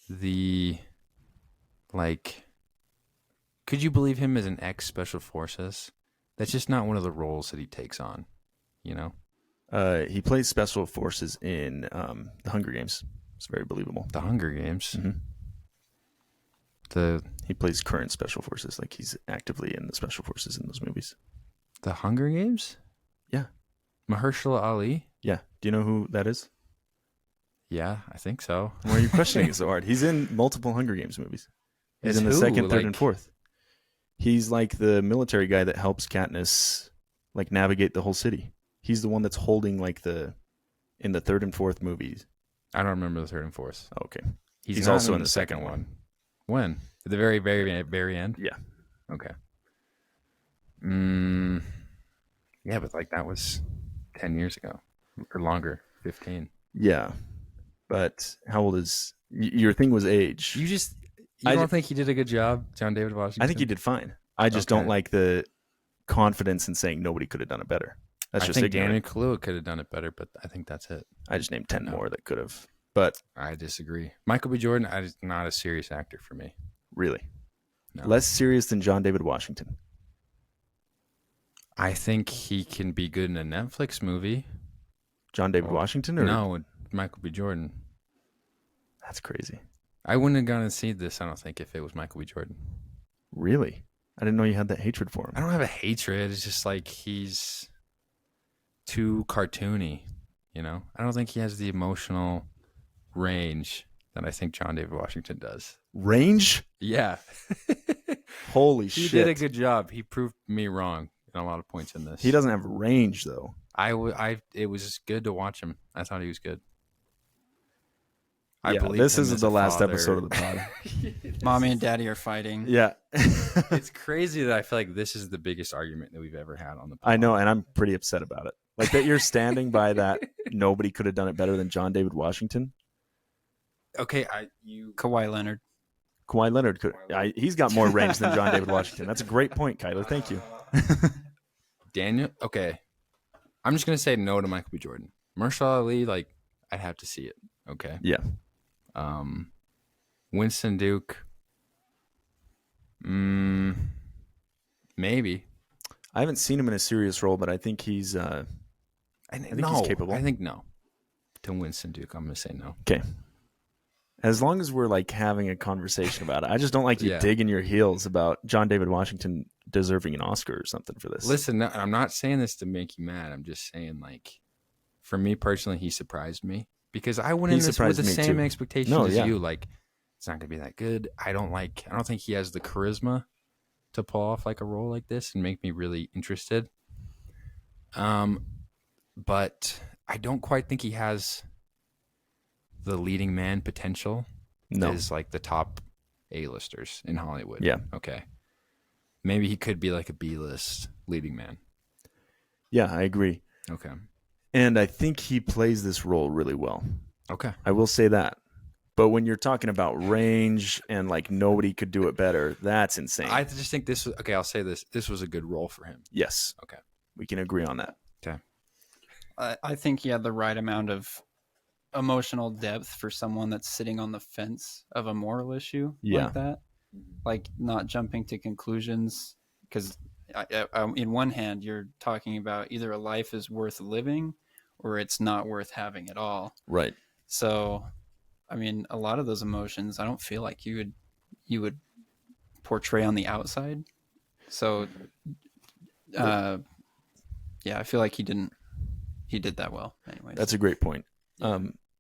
Speaker 8: the, like, could you believe him as an ex-Special Forces? That's just not one of the roles that he takes on, you know?
Speaker 9: He plays Special Forces in The Hunger Games. It's very believable.
Speaker 8: The Hunger Games.
Speaker 9: Mhm.
Speaker 8: The
Speaker 9: He plays current Special Forces, like he's actively in the Special Forces in those movies.
Speaker 8: Hunger Games?
Speaker 9: Yeah.
Speaker 8: Mahershala Ali?
Speaker 9: Yeah. Do you know who that is?
Speaker 8: Yeah, I think so.
Speaker 9: Why are you questioning it so hard? He's in multiple Hunger Games movies. He's
Speaker 8: As
Speaker 9: in the
Speaker 8: who?
Speaker 9: second, third, and
Speaker 8: Like-
Speaker 9: fourth. He's like the military guy that helps Katniss like navigate the whole city. He's the one that's holding like in the third and fourth movies.
Speaker 8: I don't remember the third and fourth.
Speaker 9: Oh, okay.
Speaker 8: He's
Speaker 9: not
Speaker 8: also in the second one. When? At the very, very, very end?
Speaker 9: Yeah.
Speaker 8: Okay. Yeah, but like that was 10 years ago or longer, 15.
Speaker 9: Yeah. But how old is your thing was age.
Speaker 8: You don't think he did a good job, John David Washington?
Speaker 9: I think he did fine. I just don't like the confidence in saying nobody could have done it better. That's
Speaker 8: I
Speaker 9: just
Speaker 8: think
Speaker 9: ignorant.
Speaker 8: Daniel Kaluuya could have done it better, but I think that's it.
Speaker 9: I just named 10 more that could have. But
Speaker 8: I disagree. Michael B. Jordan is not a serious actor for me.
Speaker 9: really,
Speaker 8: No.
Speaker 9: less serious than John David Washington.
Speaker 8: I think he can be good in a Netflix movie.
Speaker 9: John David Washington? Or?
Speaker 8: No, Michael B. Jordan.
Speaker 9: That's crazy.
Speaker 8: I wouldn't have gone and seen this, I don't think, if it was Michael B. Jordan.
Speaker 9: Really? I didn't know you had that hatred for him.
Speaker 8: I don't have a hatred. It's just like he's too cartoony, you know? I don't think he has the emotional range that I think John David Washington does.
Speaker 9: Range?
Speaker 8: Yeah.
Speaker 9: Holy
Speaker 8: He
Speaker 9: shit.
Speaker 8: did a good job. He proved me wrong in a lot of points in this.
Speaker 9: He doesn't have range, though.
Speaker 8: It was good to watch him. I thought he was good.
Speaker 9: Yeah,
Speaker 8: believe
Speaker 9: this
Speaker 8: him
Speaker 9: is
Speaker 8: as
Speaker 9: the
Speaker 8: a
Speaker 9: last
Speaker 8: father.
Speaker 9: episode of the pod.
Speaker 10: Mommy and daddy are fighting.
Speaker 9: Yeah.
Speaker 8: It's crazy that I feel like this is the biggest argument that we've ever had on the pod.
Speaker 9: I know, and I'm pretty upset about it. Like that you're standing by that nobody could have done it better than John David Washington.
Speaker 8: Okay,
Speaker 10: Kawhi Leonard.
Speaker 9: Kawhi Leonard he's got more range than John David Washington. That's a great point, Kyler. Thank you.
Speaker 8: Daniel. Okay, I'm just gonna say no to Michael B. Jordan. Marshall Ali, like I'd have to see it. Okay.
Speaker 9: Yeah.
Speaker 8: Winston Duke. Maybe.
Speaker 9: I haven't seen him in a serious role, but I think he's
Speaker 8: I
Speaker 9: think he's capable.
Speaker 8: I think no. To Winston Duke, I'm gonna say no.
Speaker 9: okay. As long as we're like having a conversation about it. I just don't like you
Speaker 8: Yeah.
Speaker 9: digging your heels about John David Washington deserving an Oscar or something for this.
Speaker 8: Listen, no, I'm not saying this to make you mad. I'm just saying, like, for me personally, he surprised me because I went in this with
Speaker 9: surprised
Speaker 8: the
Speaker 9: me
Speaker 8: same
Speaker 9: too.
Speaker 8: expectations
Speaker 9: No,
Speaker 8: as
Speaker 9: yeah.
Speaker 8: you. Like, it's not gonna be that good. I don't think he has the charisma to pull off like a role like this and make me really interested. But I don't quite think he has the leading man potential.
Speaker 9: No.
Speaker 8: Is like the top A-listers in Hollywood.
Speaker 9: Yeah.
Speaker 8: Okay. Maybe he could be like a B-list leading man.
Speaker 9: Yeah, I agree.
Speaker 8: Okay.
Speaker 9: And I think he plays this role really well.
Speaker 8: Okay.
Speaker 9: I will say that. But when you're talking about range and like nobody could do it better, that's insane.
Speaker 8: I just think this was okay. I'll say this. This was a good role for him.
Speaker 9: Yes.
Speaker 8: Okay.
Speaker 9: We can agree on that.
Speaker 8: Okay.
Speaker 10: I think he had the right amount of emotional depth for someone that's sitting on the fence of a moral issue
Speaker 9: Yeah.
Speaker 10: like that. Like not jumping to conclusions because in one hand you're talking about either a life is worth living or it's not worth having at all.
Speaker 9: Right.
Speaker 10: So, I mean, a lot of those emotions I don't feel like you would portray on the outside. So, yeah, I feel like he did that well. Anyways,
Speaker 9: That's a great point.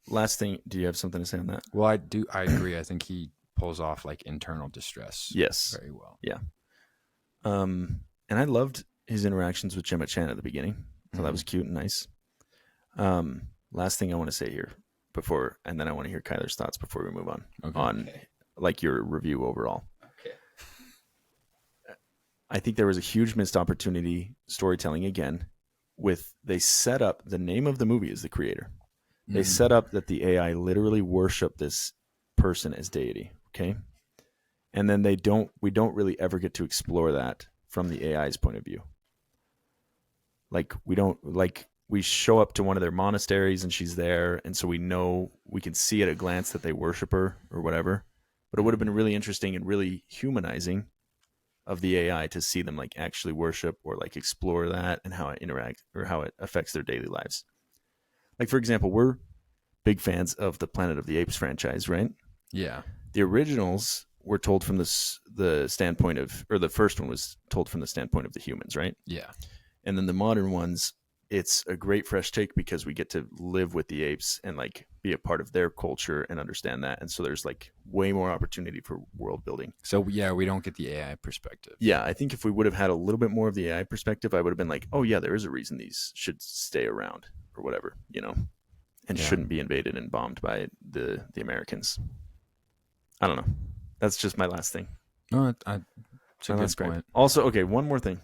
Speaker 9: Last thing, do you have something to say on that?
Speaker 8: Well, I do. I agree. I think he pulls off like internal distress.
Speaker 9: Yes.
Speaker 8: Very well.
Speaker 9: Yeah. And I loved his interactions with Gemma Chan at the beginning. So that was cute and nice. Last thing I want to say here before, and then I want to hear Kyler's thoughts before we move on on like your review overall.
Speaker 8: Okay.
Speaker 9: I think there was a huge missed opportunity storytelling again with they set up the name of the movie as the creator. They set up that the AI literally worship this person as deity. Okay. And then we don't really ever get to explore that from the AI's point of view. Like we show up to one of their monasteries and she's there. And so we can see at a glance that they worship her or whatever, but it would have been really interesting and really humanizing of the AI to see them like actually worship or like explore that and how it interacts or how it affects their daily lives. Like, for example, we're big fans of the Planet of the Apes franchise, right?
Speaker 8: Yeah.
Speaker 9: The originals were told from the standpoint of, or the first one was told from the standpoint of the humans, right?
Speaker 8: Yeah.
Speaker 9: And then the modern ones it's a great fresh take because we get to live with the apes and like be a part of their culture and understand that. And so there's like way more opportunity for world building.
Speaker 8: So yeah, we don't get the AI perspective.
Speaker 9: Yeah, I think if we would have had a little bit more of the AI perspective, I would have been like, oh yeah, there is a reason these should stay around or whatever, you know, and shouldn't be invaded and bombed by the Americans. I don't know. That's just my last thing.
Speaker 8: No, it's a good point.
Speaker 9: Also, okay, one more thing.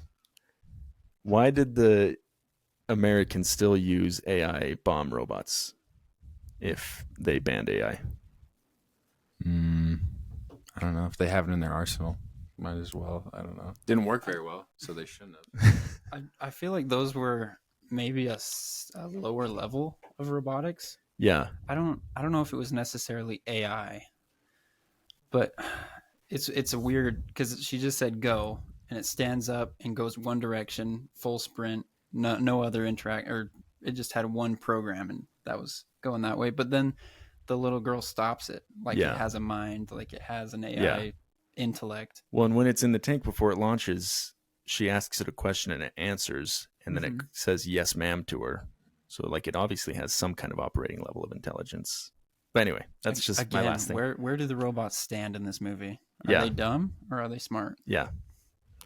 Speaker 9: Why did the Americans still use AI bomb robots if they banned AI?
Speaker 8: I don't know. If they have it in their arsenal, might as well. I don't know. Didn't work very well, so they shouldn't have.
Speaker 10: I feel like those were maybe a lower level of robotics.
Speaker 9: Yeah.
Speaker 10: I don't know if it was necessarily AI, but it's a weird because she just said go and it stands up and goes one direction, full sprint, no other interact, or it just had one program and that was going that way. But then the little girl stops it like it has a mind, like it has an AI intellect.
Speaker 9: Well, and when it's in the tank before it launches, she asks it a question and it answers, and then it says yes, ma'am to her. So like it obviously has some kind of operating level of intelligence. But anyway, that's just my last thing.
Speaker 10: Where do the robots stand in this movie? Are they dumb or are they smart?
Speaker 9: Yeah.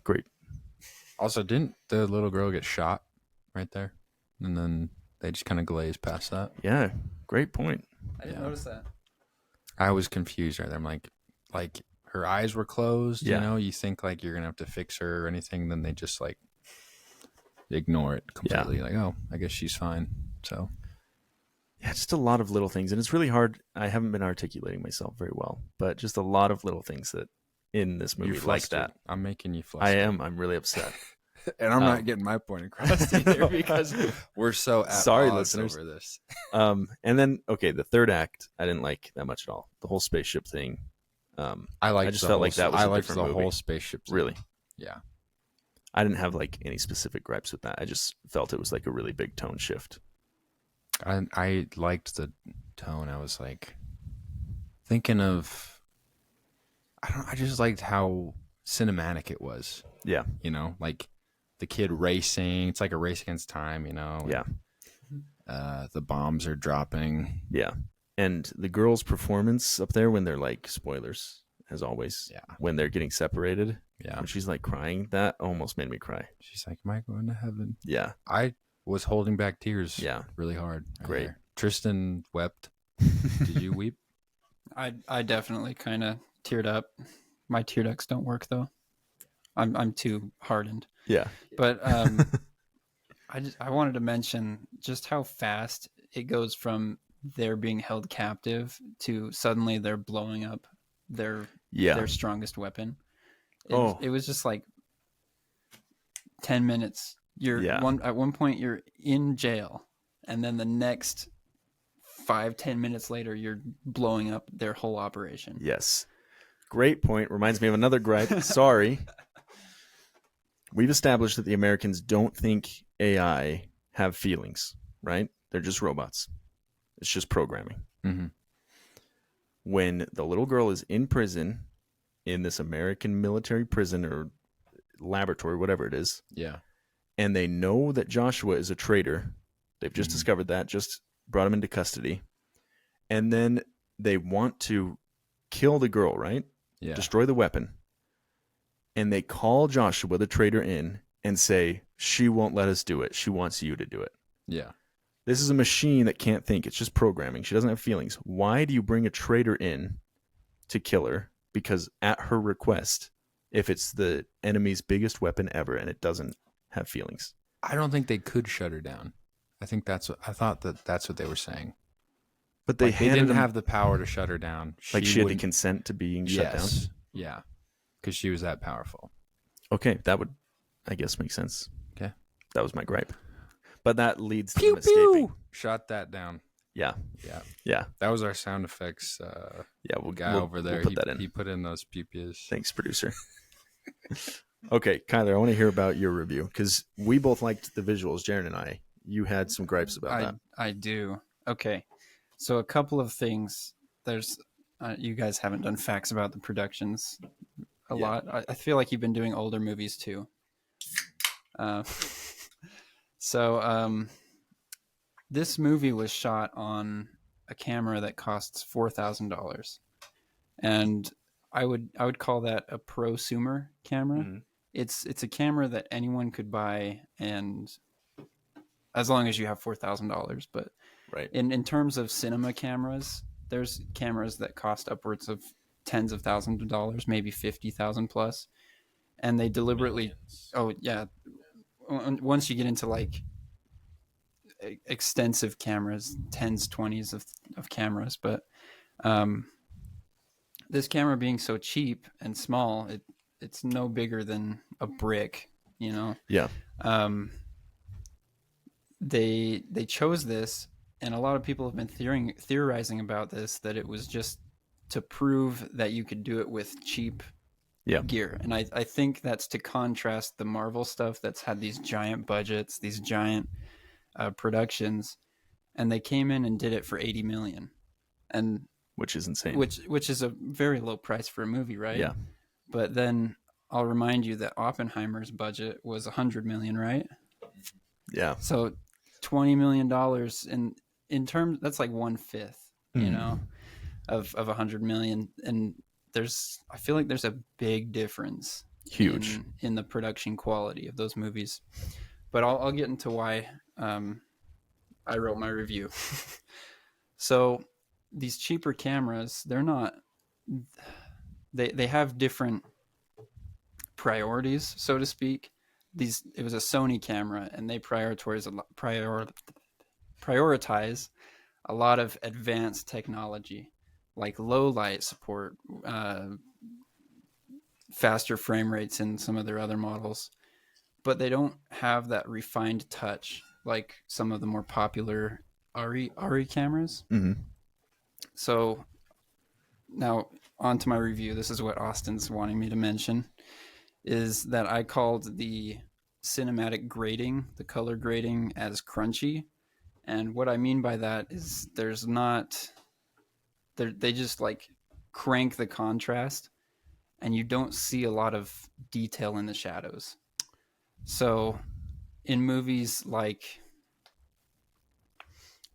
Speaker 9: Great.
Speaker 8: Also, didn't the little girl get shot right there? And then they just kind of glaze past that.
Speaker 9: Yeah. Great point.
Speaker 10: I didn't notice that.
Speaker 8: I was confused right there. I'm like her eyes were closed.
Speaker 9: Yeah.
Speaker 8: You know, you think like you're going to have to fix her or anything. Then they just like ignore it completely. Like, oh, I guess she's fine. So.
Speaker 9: Yeah, just a lot of little things. And it's really hard. I haven't been articulating myself very well, but just a lot of little things that in this movie like that.
Speaker 8: I'm making you flustered.
Speaker 9: I am. I'm really upset.
Speaker 8: And I'm not getting my point across either because we're so at
Speaker 9: sorry,
Speaker 8: odds
Speaker 9: listeners.
Speaker 8: over this.
Speaker 9: And then, okay, the third act, I didn't like that much at all. The whole spaceship thing. I just felt like that was a different movie.
Speaker 8: Whole spaceship thing.
Speaker 9: Really?
Speaker 8: Yeah.
Speaker 9: I didn't have like any specific gripes with that. I just felt it was like a really big tone shift.
Speaker 8: I liked the tone. I was like thinking of, I just liked how cinematic it was.
Speaker 9: Yeah.
Speaker 8: You know, like the kid racing. It's like a race against time, you know?
Speaker 9: Yeah.
Speaker 8: The bombs are dropping.
Speaker 9: Yeah. And the girl's performance up there when they're like, spoilers, as always, when they're getting separated.
Speaker 8: Yeah.
Speaker 9: When she's like crying, that almost made me cry.
Speaker 8: She's like, am I going to heaven?
Speaker 9: Yeah.
Speaker 8: I was holding back tears really hard.
Speaker 9: Great.
Speaker 8: There. Tristan wept. Did you weep?
Speaker 10: I definitely kind of teared up. My tear ducts don't work though. I'm too hardened.
Speaker 9: Yeah.
Speaker 10: But I wanted to mention just how fast it goes from they're being held captive to suddenly they're blowing up their strongest weapon. It was just like 10 minutes. At one point you're in jail, and then the next 5-10 minutes later you're blowing up their whole operation.
Speaker 9: Yes. Great point. Reminds me of another gripe. Sorry. We've established that the Americans don't think AI have feelings, right? They're just robots. It's just programming.
Speaker 8: Mm-hmm.
Speaker 9: When the little girl is in prison, in this American military prison or laboratory, whatever it is.
Speaker 8: Yeah.
Speaker 9: And they know that Joshua is a traitor. They've just discovered that, just brought him into custody. And then they want to kill the girl, right?
Speaker 8: Yeah.
Speaker 9: Destroy the weapon. And they call Joshua, the traitor, in and say, she won't let us do it. She wants you to do it.
Speaker 8: Yeah.
Speaker 9: This is a machine that can't think. It's just programming. She doesn't have feelings. Why do you bring a traitor in to kill her? Because at her request, if it's the enemy's biggest weapon ever and it doesn't have feelings.
Speaker 8: I don't think they could shut her down. I thought that's what they were saying.
Speaker 9: But they
Speaker 8: didn't have the power to shut her down.
Speaker 9: She had to consent to being shut down?
Speaker 8: Yeah. Because she was that powerful.
Speaker 9: Okay, that would, I guess, make sense.
Speaker 8: Okay.
Speaker 9: That was my gripe. But that leads to
Speaker 8: Pew,
Speaker 9: them escaping.
Speaker 8: pew! Shot that down.
Speaker 9: Yeah.
Speaker 8: Yeah.
Speaker 9: Yeah.
Speaker 8: That was our sound effects
Speaker 9: We'll
Speaker 8: over there.
Speaker 9: We'll put that in.
Speaker 8: He put in those pew pews.
Speaker 9: Thanks, producer. Okay, Kyler, I want to hear about your review because we both liked the visuals, Jaron and I. You had some gripes about that.
Speaker 10: I do. Okay. So a couple of things. There's you guys haven't done facts about the productions a lot. I feel like you've been doing older movies too. So this movie was shot on a camera that costs $4,000, and I would call that a prosumer camera.
Speaker 9: Mhm.
Speaker 10: It's a camera that anyone could buy, and as long as you have $4,000. But
Speaker 9: Right.
Speaker 10: in terms of cinema cameras, there's cameras that cost upwards of tens of thousands of dollars, maybe 50,000 plus, and they deliberately. Oh yeah, once you get into like extensive cameras, tens, 20s of cameras, but this camera being so cheap and small, it's no bigger than a brick, you know.
Speaker 9: Yeah.
Speaker 10: They chose this, and a lot of people have been theorizing about this, that it was just to prove that you could do it with cheap gear. And I think that's to contrast the Marvel stuff that's had these giant budgets, these giant productions, and they came in and did it for 80 million, and
Speaker 9: Which is insane.
Speaker 10: which is a very low price for a movie, right?
Speaker 9: Yeah.
Speaker 10: But then I'll remind you that Oppenheimer's budget was 100 million, right?
Speaker 9: Yeah.
Speaker 10: So $20 million in terms, that's like 1/5, you know, of 100 million. And I feel like there's a big difference.
Speaker 9: Huge.
Speaker 10: In the production quality of those movies. But I'll get into why I wrote my review. So these cheaper cameras, they have different priorities, so to speak. It was a Sony camera, and they prioritize a lot of advanced technology, like low light support, faster frame rates in some of their other models, but they don't have that refined touch like some of the more popular RE cameras.
Speaker 9: Mm-hmm.
Speaker 10: So now on to my review. This is what Austin's wanting me to mention, is that I called the cinematic grading, the color grading, as crunchy. And what I mean by that is they just like crank the contrast, and you don't see a lot of detail in the shadows. So in movies like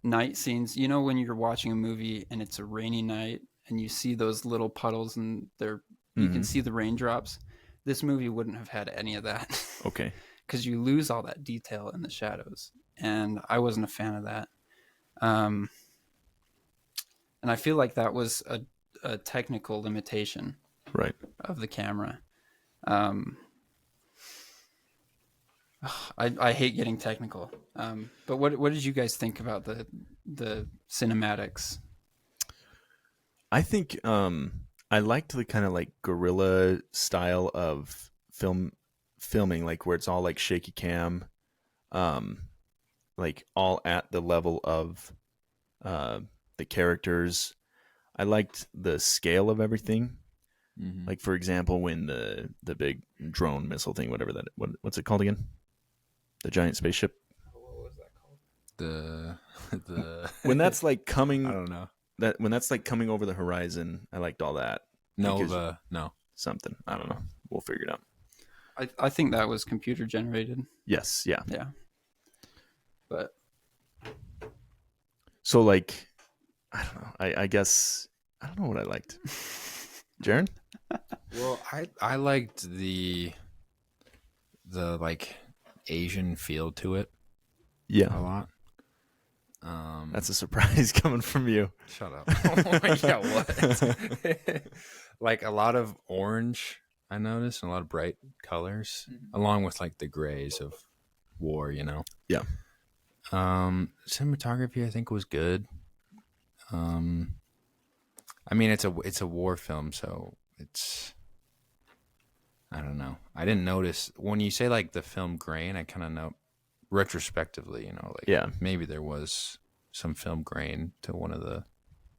Speaker 10: night scenes, you know, when you're watching a movie and it's a rainy night and you see those little puddles and you can see the raindrops, this movie wouldn't have had any of that.
Speaker 9: Okay.
Speaker 10: Because you lose all that detail in the shadows, and I wasn't a fan of that. And I feel like that was a technical limitation,
Speaker 9: right,
Speaker 10: of the camera. I hate getting technical. But what did you guys think about the cinematics?
Speaker 9: I think I liked the kind of like guerrilla style of filming, like where it's all like shaky cam, like all at the level of the characters. I liked the scale of everything. Mm-hmm. Like for example, when the big drone missile thing, what's it called again? The giant spaceship.
Speaker 10: What was that called?
Speaker 8: The
Speaker 9: when that's like coming.
Speaker 8: I don't know.
Speaker 9: When that's like coming over the horizon, I liked all that.
Speaker 8: No.
Speaker 9: Something. I don't know. We'll figure it out.
Speaker 10: I think that was computer generated.
Speaker 9: Yes. Yeah.
Speaker 10: Yeah. But
Speaker 9: so like, I don't know. I guess I don't know what I liked. Jaron?
Speaker 8: Well, I liked the like Asian feel to it.
Speaker 9: Yeah.
Speaker 8: A lot.
Speaker 9: That's a surprise coming from you.
Speaker 8: Shut up. Yeah, what? Like a lot of orange, I noticed, and a lot of bright colors, along with like the grays of war, you know?
Speaker 9: Yeah.
Speaker 8: Cinematography, I think, was good. I mean, it's a war film, so it's, I don't know. I didn't notice when you say like the film grain. I kind of know retrospectively, you know, like
Speaker 9: yeah,
Speaker 8: maybe there was some film grain to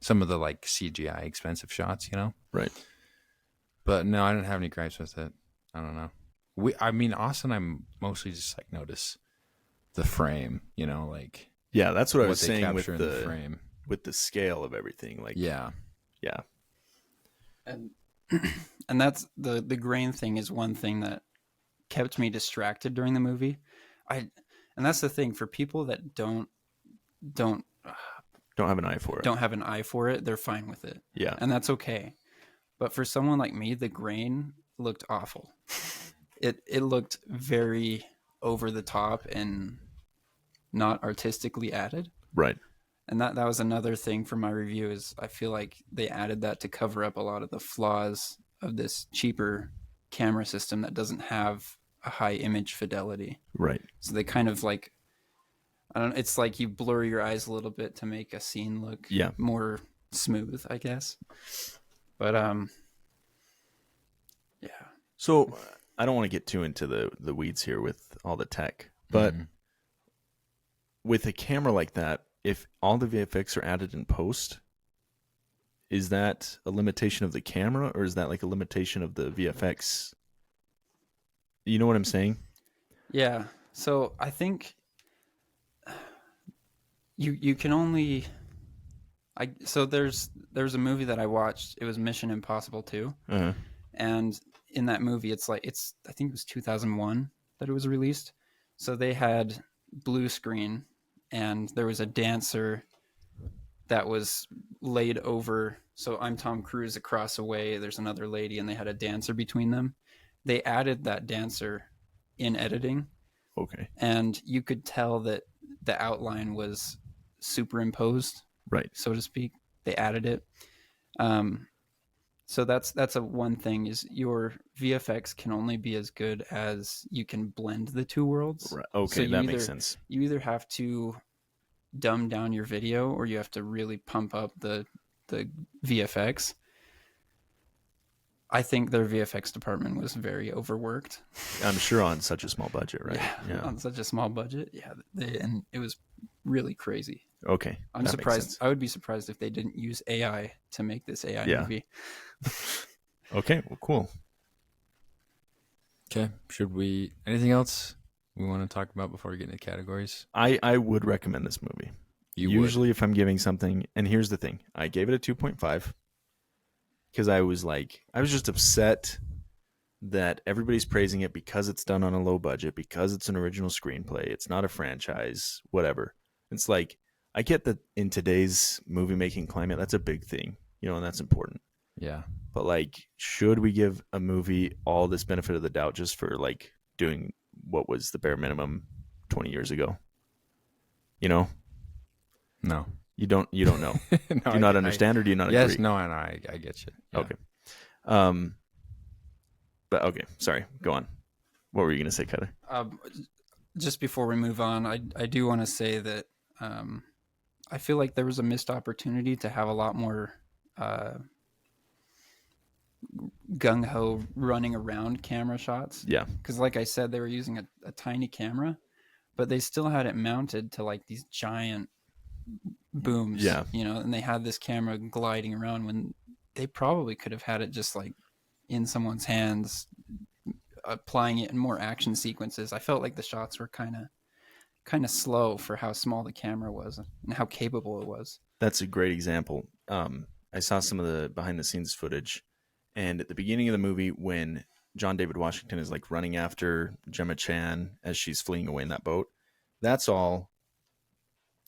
Speaker 8: some of the like CGI expensive shots, you know,
Speaker 9: right?
Speaker 8: But no, I didn't have any gripes with it. I don't know. I mean, Austin, I mostly just like notice the frame, you know, like
Speaker 9: yeah, that's what I was saying with
Speaker 8: the frame,
Speaker 9: with the scale of everything, like
Speaker 8: yeah.
Speaker 10: And that's the grain thing is one thing that kept me distracted during the movie. And that's the thing for people that don't
Speaker 9: have an eye for it.
Speaker 10: Don't have an eye for it. They're fine with it.
Speaker 9: Yeah.
Speaker 10: And that's okay. But for someone like me, the grain looked awful. It looked very over the top and not artistically added.
Speaker 9: Right.
Speaker 10: And that was another thing for my review is I feel like they added that to cover up a lot of the flaws of this cheaper camera system that doesn't have a high image fidelity.
Speaker 9: Right.
Speaker 10: So they kind of like, I don't know, it's like you blur your eyes a little bit to make a scene look more smooth, I guess. But yeah.
Speaker 9: So I don't want to get too into the weeds here with all the tech, but with a camera like that, if all the VFX are added in post, is that a limitation of the camera or is that like a limitation of the VFX? You know what I'm saying?
Speaker 10: Yeah. So I think you can only so there's a movie that I watched. It was Mission Impossible 2.
Speaker 9: Uh-huh.
Speaker 10: And in that movie I think it was 2001 that it was released. So they had blue screen and there was a dancer that was laid over. So I'm Tom Cruise across away. There's another lady and they had a dancer between them. They added that dancer in editing.
Speaker 9: Okay. And
Speaker 10: you could tell that the outline was superimposed,
Speaker 9: right,
Speaker 10: so to speak. They added it. So that's a one thing is your VFX can only be as good as you can blend the two worlds.
Speaker 9: Right. Okay, so that makes sense.
Speaker 10: You either have to dumb down your video or you have to really pump up the VFX. I think their VFX department was very overworked.
Speaker 9: I'm sure on such a small budget, right?
Speaker 10: Yeah. On such a small budget. Yeah. And it was really crazy.
Speaker 9: Okay.
Speaker 10: I'm surprised. I would be surprised if they didn't use AI to make this AI movie.
Speaker 9: Okay. Well, cool.
Speaker 8: Okay. Anything else we want to talk about before we get into categories?
Speaker 9: I would recommend this movie. Usually if I'm giving something, and here's the thing, I gave it a 2.5 because I was just upset that everybody's praising it because it's done on a low budget, because it's an original screenplay. It's not a franchise, whatever. It's like, I get that in today's movie making climate, that's a big thing, and that's important.
Speaker 8: Yeah.
Speaker 9: But like, should we give a movie all this benefit of the doubt just for like doing what was the bare minimum 20 years ago?
Speaker 8: No.
Speaker 9: You don't know.
Speaker 8: No,
Speaker 9: do you not understand or do you not agree?
Speaker 8: Yes, no, and I get you. Yeah.
Speaker 9: Okay. But okay, sorry. Go on. What were you going to say, Kyler?
Speaker 10: Just before we move on, I do want to say that I feel like there was a missed opportunity to have a lot more gung-ho running around camera shots.
Speaker 9: Yeah.
Speaker 10: Because like I said, they were using a tiny camera, but they still had it mounted to like these giant booms.
Speaker 9: Yeah.
Speaker 10: And they had this camera gliding around when they probably could have had it just like in someone's hands, applying it in more action sequences. I felt like the shots were kind of slow for how small the camera was and how capable it was.
Speaker 9: That's a great example. I saw some of the behind the scenes footage, and at the beginning of the movie when John David Washington is like running after Gemma Chan as she's fleeing away in that boat, that's all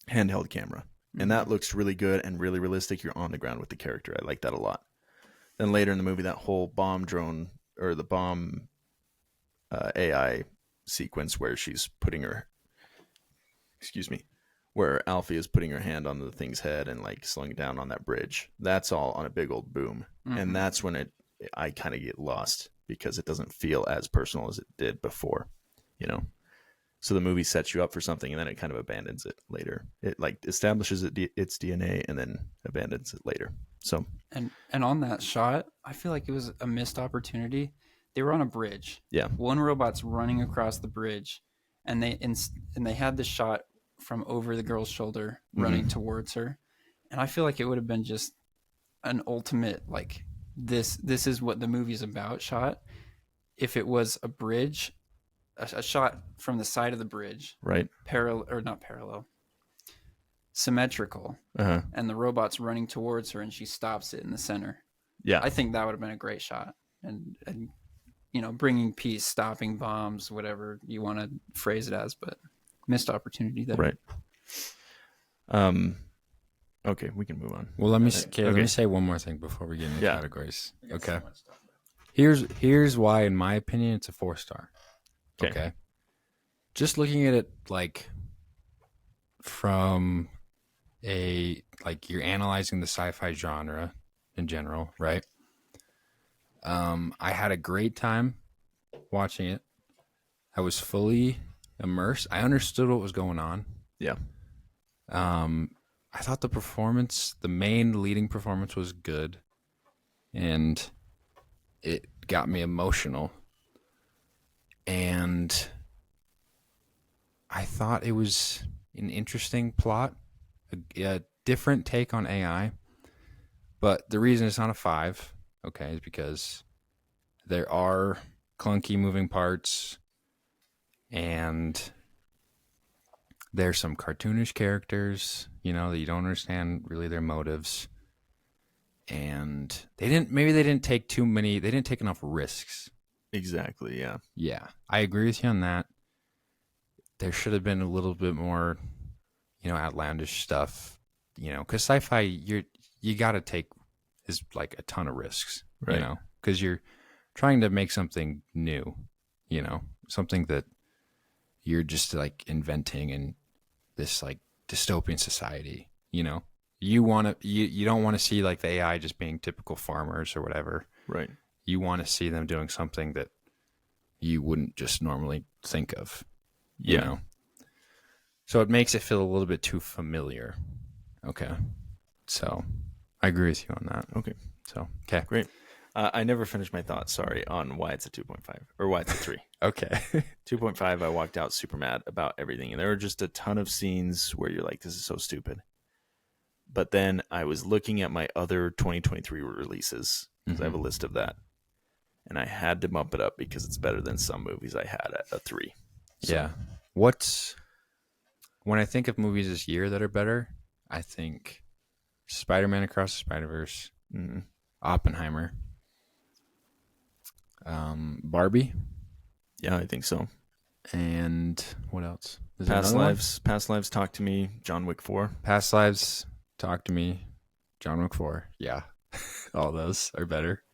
Speaker 9: handheld camera. And that looks really good and really realistic. You're on the ground with the character. I like that a lot. Then later in the movie, that whole bomb drone or the bomb AI sequence where she's putting where Alfie is putting her hand on the thing's head and like slowing down on that bridge. That's all on a big old boom. Mm-hmm. And that's when I kind of get lost because it doesn't feel as personal as it did before, So the movie sets you up for something and then it kind of abandons it later. It like establishes its DNA and then abandons it later. So
Speaker 10: and on that shot, I feel like it was a missed opportunity. They were on a bridge.
Speaker 9: Yeah.
Speaker 10: One robot's running across the bridge, and they had the shot from over the girl's shoulder running towards her. And I feel like it would have been just an ultimate like this is what the movie's about shot if it was a bridge. A shot from the side of the bridge,
Speaker 9: right?
Speaker 10: Not parallel, symmetrical, and the robot's running towards her, and she stops it in the center.
Speaker 9: Yeah,
Speaker 10: I think that would have been a great shot, and bringing peace, stopping bombs, whatever you want to phrase it as. But missed opportunity there.
Speaker 9: Right. Okay, we can move on.
Speaker 8: Well, let me say one more thing before we get into categories. Okay. Here's why, in my opinion, it's a 4-star. Okay. Just looking at it like from you're analyzing the sci-fi genre in general, right? I had a great time watching it. I was fully immersed. I understood what was going on.
Speaker 9: Yeah.
Speaker 8: I thought the main leading performance was good, and it got me emotional. And I thought it was an interesting plot, a different take on AI. But the reason it's not a 5, okay, is because there are clunky moving parts, and there's some cartoonish characters, that you don't understand really their motives. And they didn't take enough risks.
Speaker 9: Exactly, yeah.
Speaker 8: Yeah, I agree with you on that. There should have been a little bit more, outlandish stuff, because sci-fi, you got to take is like a ton of risks,
Speaker 9: right?
Speaker 8: Because you're trying to make something new, something that you're just like inventing in this like dystopian society, you don't want to see like the AI just being typical farmers or whatever.
Speaker 9: Right.
Speaker 8: You want to see them doing something that you wouldn't just normally think of, you know? So it makes it feel a little bit too familiar. Okay. So I agree with you on that.
Speaker 9: Okay.
Speaker 8: So, okay.
Speaker 9: Great. I never finished my thoughts, sorry, on why it's a 2.5 or why it's a 3.
Speaker 8: Okay.
Speaker 9: 2.5, I walked out super mad about everything. And there were just a ton of scenes where you're like, this is so stupid. But then I was looking at my other 2023 releases, because I have a list of that. And I had to bump it up because it's better than some movies I had at a 3. So.
Speaker 8: Yeah. When I think of movies this year that are better, I think Spider-Man Across the Spider-Verse, Oppenheimer, Barbie.
Speaker 9: Yeah, I think so.
Speaker 8: And what else?
Speaker 9: Past Lives, Talk to Me, John Wick 4.
Speaker 8: Past Lives, Talk to Me, John Wick 4. Yeah. All those are better.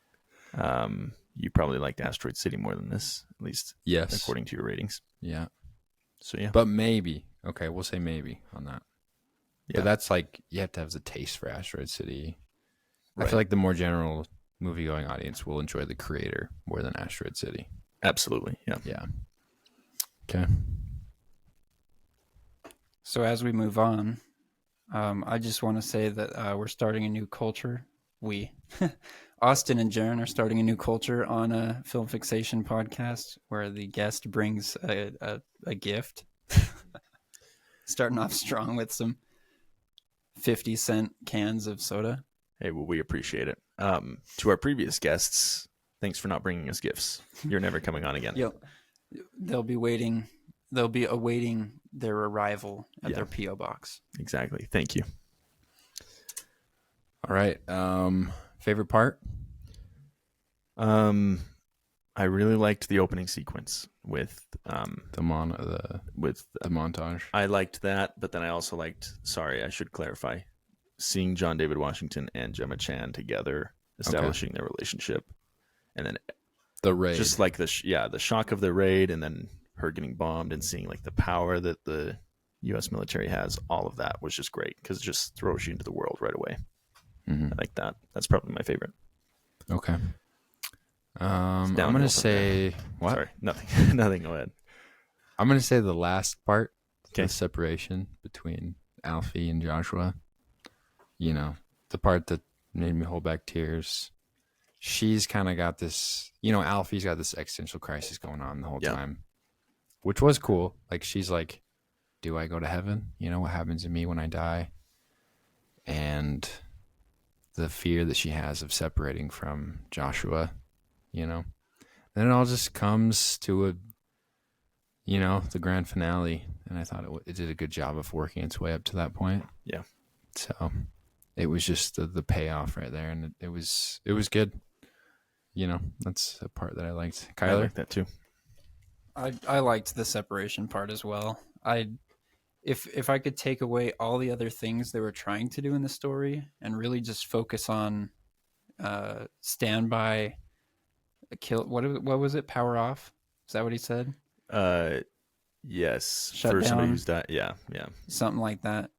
Speaker 9: You probably liked Asteroid City more than this, at least according to your ratings.
Speaker 8: Yeah.
Speaker 9: So, yeah.
Speaker 8: But maybe. Okay, we'll say maybe on that.
Speaker 9: Yeah.
Speaker 8: But that's like, you have to have the taste for Asteroid City.
Speaker 9: Right.
Speaker 8: I feel like the more general movie-going audience will enjoy The Creator more than Asteroid City.
Speaker 9: Absolutely, yeah.
Speaker 8: Yeah. Okay.
Speaker 10: So as we move on, I just want to say that we're starting a new culture. Austin and Jaron are starting a new culture on a Film Fixation podcast where the guest brings a gift. Starting off strong with some 50-cent cans of soda.
Speaker 9: Hey, well, we appreciate it. To our previous guests, thanks for not bringing us gifts. You're never coming on again.
Speaker 10: They'll be awaiting their arrival at their P.O. box.
Speaker 9: Exactly. Thank you.
Speaker 8: All right. Favorite part?
Speaker 9: I really liked the opening sequence with
Speaker 8: the montage.
Speaker 9: I liked that, but then I also liked, sorry, I should clarify, seeing John David Washington and Gemma Chan together, establishing their relationship, and then
Speaker 8: the raid,
Speaker 9: just like the shock of the raid, and then her getting bombed and seeing like the power that the U.S. military has. All of that was just great because it just throws you into the world right away. I like that. That's probably my favorite.
Speaker 8: Okay. I'm gonna say what?
Speaker 9: Sorry, nothing. Nothing. Go ahead.
Speaker 8: I'm gonna say the last part,
Speaker 9: the
Speaker 8: separation between Alfie and Joshua. The part that made me hold back tears. She's kind of got this. Alfie's got this existential crisis going on the whole time, which was cool. Like she's like, "Do I go to heaven? What happens to me when I die?" And the fear that she has of separating from Joshua. Then it all just comes to the grand finale, and I thought it did a good job of working its way up to that point.
Speaker 9: Yeah.
Speaker 8: So it was just the payoff right there, and it was good. That's a part that I liked. Kyler?
Speaker 9: I like that too.
Speaker 10: I liked the separation part as well. If I could take away all the other things they were trying to do in the story and really just focus on standby, kill. What was it? Power off. Is that what he said?
Speaker 9: Yes.
Speaker 10: Shut
Speaker 9: For somebody
Speaker 10: down.
Speaker 9: who's died. Yeah.
Speaker 10: Something like that.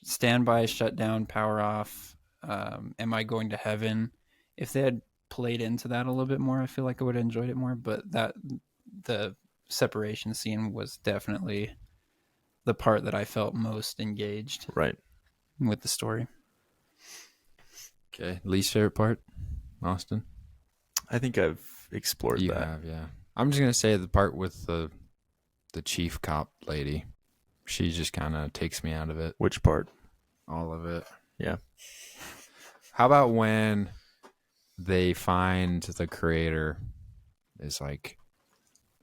Speaker 10: Standby, shut down, power off. Am I going to heaven? If they had played into that a little bit more, I feel like I would have enjoyed it more. But the separation scene was definitely the part that I felt most engaged
Speaker 9: Right.
Speaker 10: with the story.
Speaker 8: Okay, least favorite part, Austin.
Speaker 9: I think I've explored
Speaker 8: You
Speaker 9: that.
Speaker 8: have, yeah. I'm just gonna say the part with the chief cop lady. She just kind of takes me out of it.
Speaker 9: Which part?
Speaker 8: All of it.
Speaker 9: Yeah.
Speaker 8: How about when they find the creator is like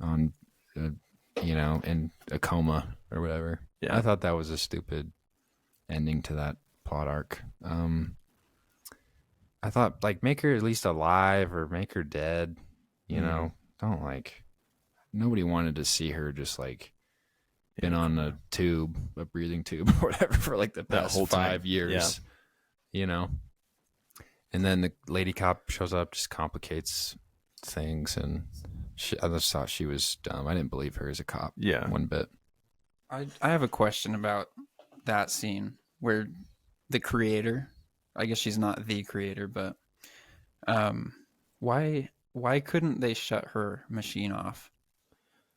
Speaker 8: on, in a coma or whatever?
Speaker 9: Yeah.
Speaker 8: I thought that was a stupid ending to that plot arc. I thought like make her at least alive or make her dead. Don't like. Nobody wanted to see her just like been on a breathing tube or whatever for like the past
Speaker 9: whole time.
Speaker 8: 5 years.
Speaker 9: Yeah.
Speaker 8: And then the lady cop shows up, just complicates things, and I just thought she was dumb. I didn't believe her as a cop.
Speaker 9: Yeah.
Speaker 8: One bit.
Speaker 10: I have a question about that scene where the creator, I guess she's not the creator, but why couldn't they shut her machine off?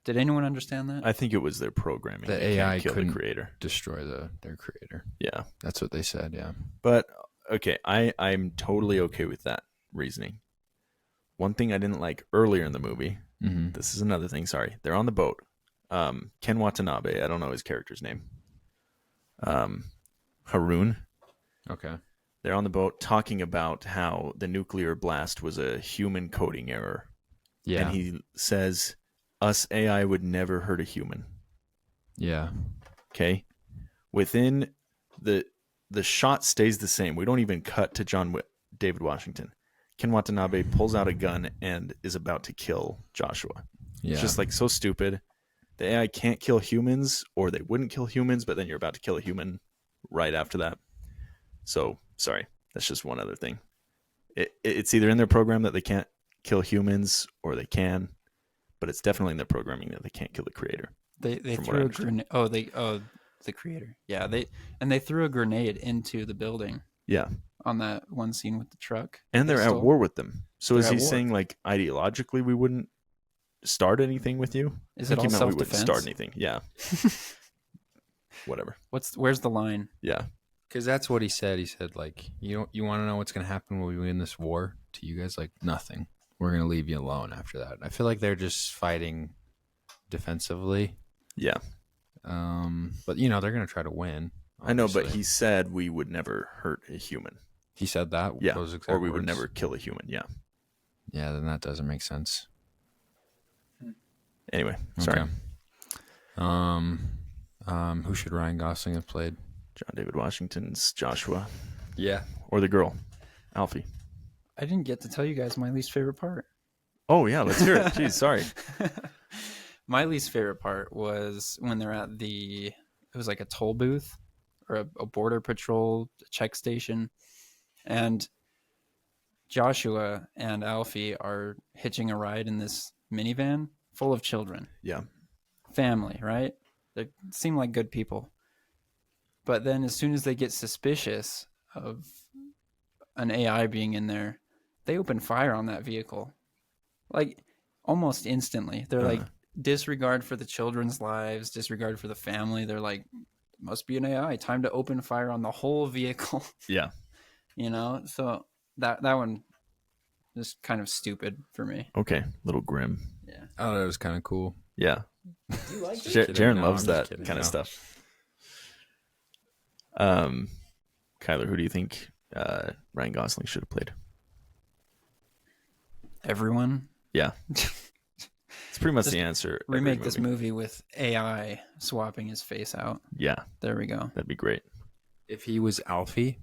Speaker 10: Did anyone understand that?
Speaker 9: I think it was their programming.
Speaker 8: The
Speaker 9: They can't
Speaker 8: AI
Speaker 9: kill
Speaker 8: couldn't
Speaker 9: the creator.
Speaker 8: destroy their creator.
Speaker 9: Yeah.
Speaker 8: That's what they said, yeah.
Speaker 9: But okay, I'm totally okay with that reasoning. One thing I didn't like earlier in the movie, this is another thing, sorry. They're on the boat. Ken Watanabe, I don't know his character's name. Haroon.
Speaker 8: Okay.
Speaker 9: They're on the boat talking about how the nuclear blast was a human coding error.
Speaker 8: Yeah.
Speaker 9: And he says, us AI would never hurt a human.
Speaker 8: Yeah.
Speaker 9: Okay. Within the shot stays the same. We don't even cut to David Washington. Ken Watanabe pulls out a gun and is about to kill Joshua.
Speaker 8: Yeah.
Speaker 9: It's just like so stupid. The AI can't kill humans, or they wouldn't kill humans, but then you're about to kill a human right after that. So, sorry. That's just one other thing. It's either in their program that they can't kill humans, or they can, but it's definitely in their programming that they can't kill the creator.
Speaker 10: They threw a grenade. The creator. Yeah, they threw a grenade into the building.
Speaker 9: Yeah.
Speaker 10: On that one scene with the truck.
Speaker 9: And they're at war with them. So is he
Speaker 10: at war.
Speaker 9: saying like ideologically we wouldn't start anything with you?
Speaker 10: Is
Speaker 9: I
Speaker 10: it
Speaker 9: think
Speaker 10: all
Speaker 9: he meant we wouldn't
Speaker 10: self-defense?
Speaker 9: start anything. Yeah. Whatever.
Speaker 10: Where's the line?
Speaker 9: Yeah.
Speaker 8: Because that's what he said. He said, like, you want to know what's going to happen when we win this war to you guys? Like, nothing. We're going to leave you alone after that. I feel like they're just fighting defensively.
Speaker 9: Yeah.
Speaker 8: But, they're going to try to win. Obviously.
Speaker 9: I know, but he said we would never hurt a human.
Speaker 8: He said that?
Speaker 9: Yeah.
Speaker 8: Those exact
Speaker 9: Or we would
Speaker 8: words?
Speaker 9: never kill a human. Yeah.
Speaker 8: Yeah, then that doesn't make sense.
Speaker 9: Anyway, sorry.
Speaker 8: Okay. Who should Ryan Gosling have played?
Speaker 9: John David Washington's Joshua.
Speaker 8: Yeah.
Speaker 9: Or the girl, Alfie.
Speaker 10: I didn't get to tell you guys my least favorite part.
Speaker 9: Oh, yeah. Let's hear it. Jeez, sorry.
Speaker 10: My least favorite part was when they're at it was like a toll booth or a border patrol check station. And Joshua and Alfie are hitching a ride in this minivan full of children.
Speaker 9: Yeah.
Speaker 10: Family, right? They seem like good people. But then as soon as they get suspicious of an AI being in there, they open fire on that vehicle. Like almost instantly. They're like disregard for the children's lives, disregard for the family. They're like, must be an AI. Time to open fire on the whole vehicle.
Speaker 9: Yeah.
Speaker 10: So that one is kind of stupid for me.
Speaker 9: Okay. A little grim.
Speaker 10: Yeah.
Speaker 8: I thought it was kind of cool.
Speaker 9: Yeah.
Speaker 10: You like
Speaker 8: it?
Speaker 9: Jaron
Speaker 8: No,
Speaker 9: loves
Speaker 8: I'm just
Speaker 9: that
Speaker 8: kidding.
Speaker 9: kind of
Speaker 8: No.
Speaker 9: stuff. Kyler, who do you think Ryan Gosling should have played?
Speaker 10: Everyone.
Speaker 9: Yeah. It's pretty much the answer. every
Speaker 10: Remake this movie with AI swapping his face out.
Speaker 9: Yeah.
Speaker 10: There we go.
Speaker 9: That'd be great.
Speaker 8: If he was Alfie,